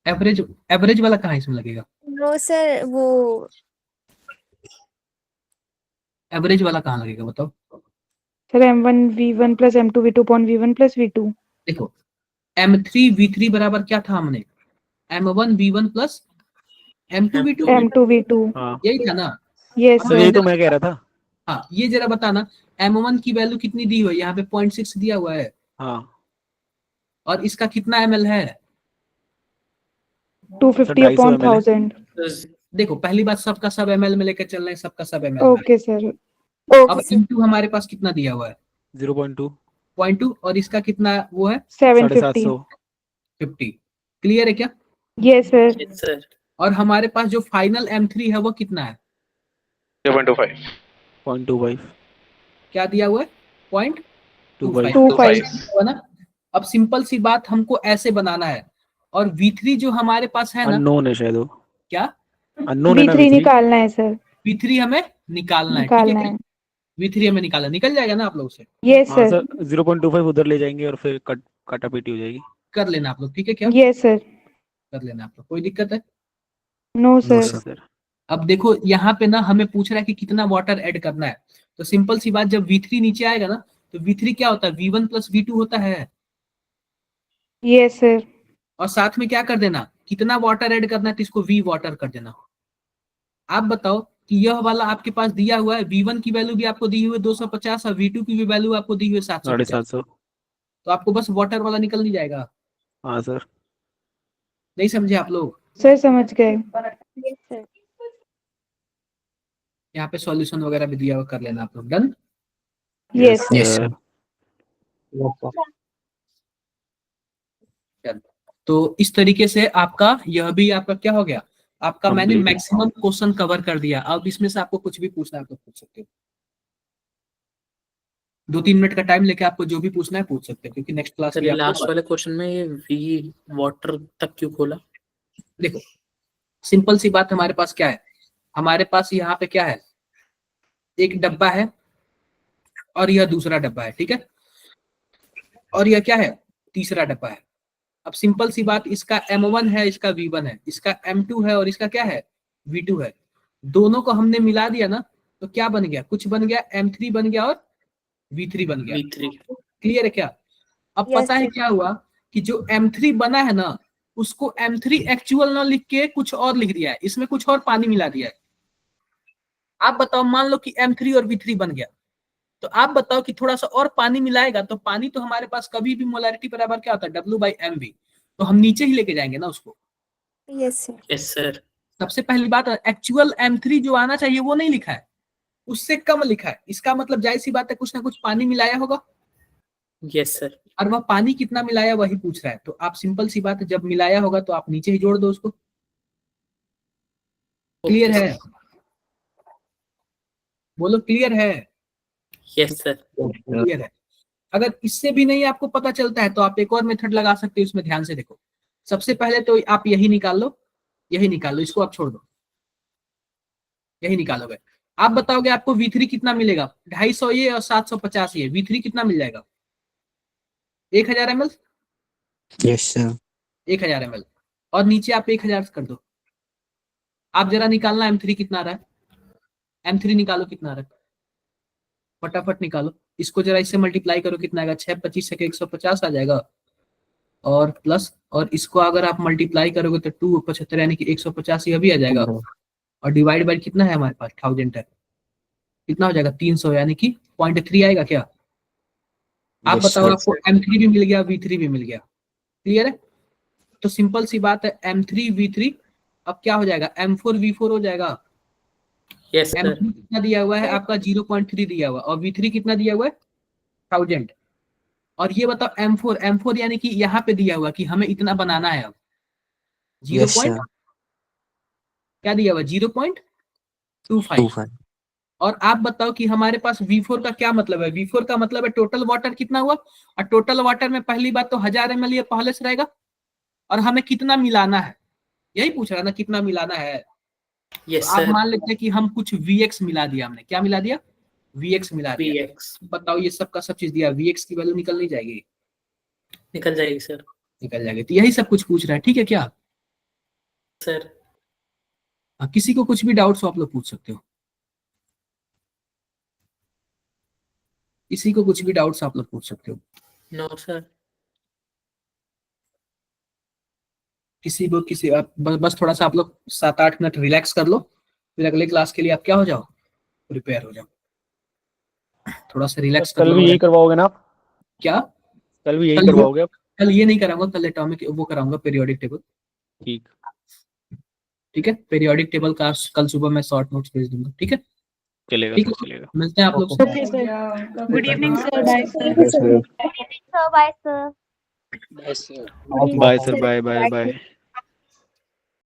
एवरेज वाला कहाँ इसमें लगेगा? नो सर वो एवरेज वाला कहाँ लगेगा बताओ। Sir M1V1 plus M2V2 upon V1 plus V2। देखो M3V3 बराबर क्या था हमने? M1V1 plus M2V2, M2V2। हाँ यही था ना। यस सर, यही सर। तो मैं कह रहा था। हाँ, ये जरा बताना, M1 की वैल्यू कितनी दी हुई है? यहाँ पे 0.6 दिया हुआ है, हाँ और इसका कितना ml है? 250 upon 1000। देखो पहली बात, सबका सब ml में लेकर चल रहे हैं, सबका सब ml में। Okay sir. अब इनटू हमारे पास कितना दिया हुआ है? 0.2 0.2, और इसका कितना वो है? 750। 50। क्लियर है क्या? Yes sir. सर और हमारे पास जो फाइनल M3 है वो कितना है? 0.25 0.25 क्या दिया हुआ है? 0.25 25 हुआ ना। अब सिंपल सी बात, हमको ऐसे बनाना है, और V3 जो हमारे पास है ना, अननोन है शायद वो, क्या अननोन है ना V3 V3। निकालना है सर, V3 हमें निकालना है, ठीक निकालना है। है। V3 हमें निकालना, निकल जाएगा ना आप लोग से, यस हाँ सर, सर 0.25 उधर ले जाएंगे और फिर काटापीटी हो जाएगी। कर लेना आप लोग, ठीक है क्या? यस सर, कर लेना आप लोग, कोई दिक्कत है? No no sir, sir. अब देखो यहाँ पे ना हमें पूछ रहा है कि कितना वाटर ऐड करना है, तो सिंपल सी बात, जब V3 नीचे आएगा ना, तो V3 क्या होता है? V1 प्लस V2 होता है, यस सर, और साथ में क्या कर देना, कितना वाटर ऐड करना है, तो इसको V वाटर कर देना। आप बताओ कि यह वाला आपके पास दिया हुआ है, V1 की वैल्यू भी आपको दी हुई है 250, और V2 की भी वैल्यू आपको दी हुई है 750, 750। तो आपको बस वाटर वाला निकल नहीं जाएगा। हाँ सर। नहीं समझे आप लोग? सर समझ गए। यहाँ पे सॉल्यूशन वगैरह भी दिया हुआ, कर लेना आप लोग। Done. Yes yes sir, sir. तो इस तरीके से आपका यह भी आपका क्या हो गया, आपका मैंने Complete। मैक्सिमम क्वेश्चन कवर कर दिया। अब इसमें से आपको कुछ भी पूछना है तो पूछ सकते हो, 2-3 मिनट का टाइम लेके आपको जो भी पूछना है पूछ सकते हो, क्योंकि नेक्स्ट क्लास सर भी ये आपको लास्ट वाले क्वेश्चन में ये वी वाटर तक क्यों खोला? देखो सिंपल सी बात, हमारे पास क्या है, हमारे पास यहाँ पे क्या है, एक डब्बा है और यह दूसरा डब्बा है, ठीक है, और यह क्या है, तीसरा डब्बा है। अब सिंपल सी बात, इसका M1 है, इसका V1 है, इसका M2 है और इसका क्या है, V2 है। दोनों को हमने मिला दिया ना, तो क्या बन गया, कुछ बन गया, M3 बन गया और V3 बन गया। V3। क्लियर है क्या? अब Yes, पता है sir. क्या हुआ कि जो M3 बना है ना, उसको M3 एक्चुअल ना लिख के कुछ और लिख दिया है, इसमें कुछ और पानी मिला दिया है। आप बताओ, मान लो कि M3 और V3 बन गया, तो आप बताओ कि थोड़ा सा और पानी मिलाएगा, तो पानी तो हमारे पास कभी भी मोलैरिटी बराबर क्या होता है, W/mv, तो हम नीचे ही लेके जाएंगे ना उसको। Yes, sir. Yes sir. सबसे पहली बात, एक्चुअल M3 जो आना चाहिए वो नहीं लिखा है, उससे कम लिखा है, इसका मतलब जाहिर सी बात है कुछ ना कुछ पानी मिलाया होगा, यस सर। और वह पानी कितना मिलाया वही पूछ रहा है। तो आप सिंपल सी बात है, जब मिलाया होगा तो आप नीचे ही जोड़ दो उसको। क्लियर है? बोलो क्लियर है? Yes sir. क्लियर है। अगर इससे भी नहीं आपको पता चलता है तो आप एक और मेथड लगा सकते हो, इसमें ध्यान से देखो। सबसे पहले तो आप यही निकाल लो, यही निकाल लो, इसको आप छोड़ दो, यही निकालोगे। आप बताओगे आपको V3 कितना मिलेगा, 250 ये और 750 ये, V3 कितना मिल जाएगा, 1000 ml, यस सर। 1000 ml, और नीचे आप 1000 कर दो। आप जरा निकालना M3 कितना आ रहा है, M3 निकालो कितना आ रहा है, फटाफट निकालो। इसको जरा इससे मल्टीप्लाई करो, कितना आएगा, 6 25 से 150 आ जाएगा, और प्लस, और इसको अगर आप मल्टीप्लाई करोगे तो 2 75 यानी कि 150 यह भी आ जाएगा, और डिवाइड बाय कितना है हमारे पास, 1000 है, कितना हो जाएगा, 300 यानी कि 0.3 आएगा क्या? आप Yes, बताओ, sir. आपको M3 भी मिल गया, V3 भी मिल गया। क्लियर है? तो सिंपल सी बात है, M3 V3 अब क्या हो जाएगा, M4 V4 हो जाएगा। Yes sir. M3 कितना दिया हुआ है आपका, 0.3 दिया हुआ, और V3 कितना दिया हुआ है, 1000। और ये बताओ M4 यानी कि यहाँ पे दिया हुआ कि हमें इतना बनाना है। अब 0. Yes, sir. क्या दिया हुआ, 0.25। 25. और आप बताओ कि हमारे पास V4 का क्या मतलब है, V4 का मतलब है टोटल वाटर कितना हुआ, और टोटल वाटर में पहली बात तो 1000 ml ये पहले से रहेगा, और हमें कितना मिलाना है, यही पूछ रहा ना, कितना मिलाना है। यस तो आप सर। मान लेते हैं कि हम कुछ Vx मिला दिया, हमने क्या मिला दिया, Vx मिला दिया। VX बताओ ये सब का सब चीज दिया, Vx की वैल्यू निकल नहीं जाएगी, निकल जाएगी सर। निकल जाएगी। तो यही सब कुछ पूछ रहा है, ठीक है क्या? सर किसी को कुछ भी डाउट्स हो आप लोग पूछ सकते हो, किसी को कुछ भी डाउट्स आप लोग पूछ सकते हो, नो सर। किसी को बस थोड़ा सा आप लोग 7-8 मिनट रिलैक्स कर लो, फिर अगले क्लास के लिए आप क्या हो जाओ, प्रिपेयर हो जाओ। थोड़ा सा रिलैक्स कर कल लो। भी यही करवाओगे ना आप? क्या? कल भी यही कल करवाओगे आप? कल ये नहीं कराऊंगा, कल एटॉमिक वो कराऊंगा, पीरियोडिक टेबल। ठीक। ठीक है, पीरियोडिक टेबल का कल सुबह मैं शॉर्ट नोट्स भेज दूंगा, ठीक है? चलेगा ठीक सर, है, चलेगा। मिलते हैं आप लोग से। Okay sir, good evening sir, bye sir. Good evening, sir. Bye, sir. Yes, sir. Bye sir, bye bye bye.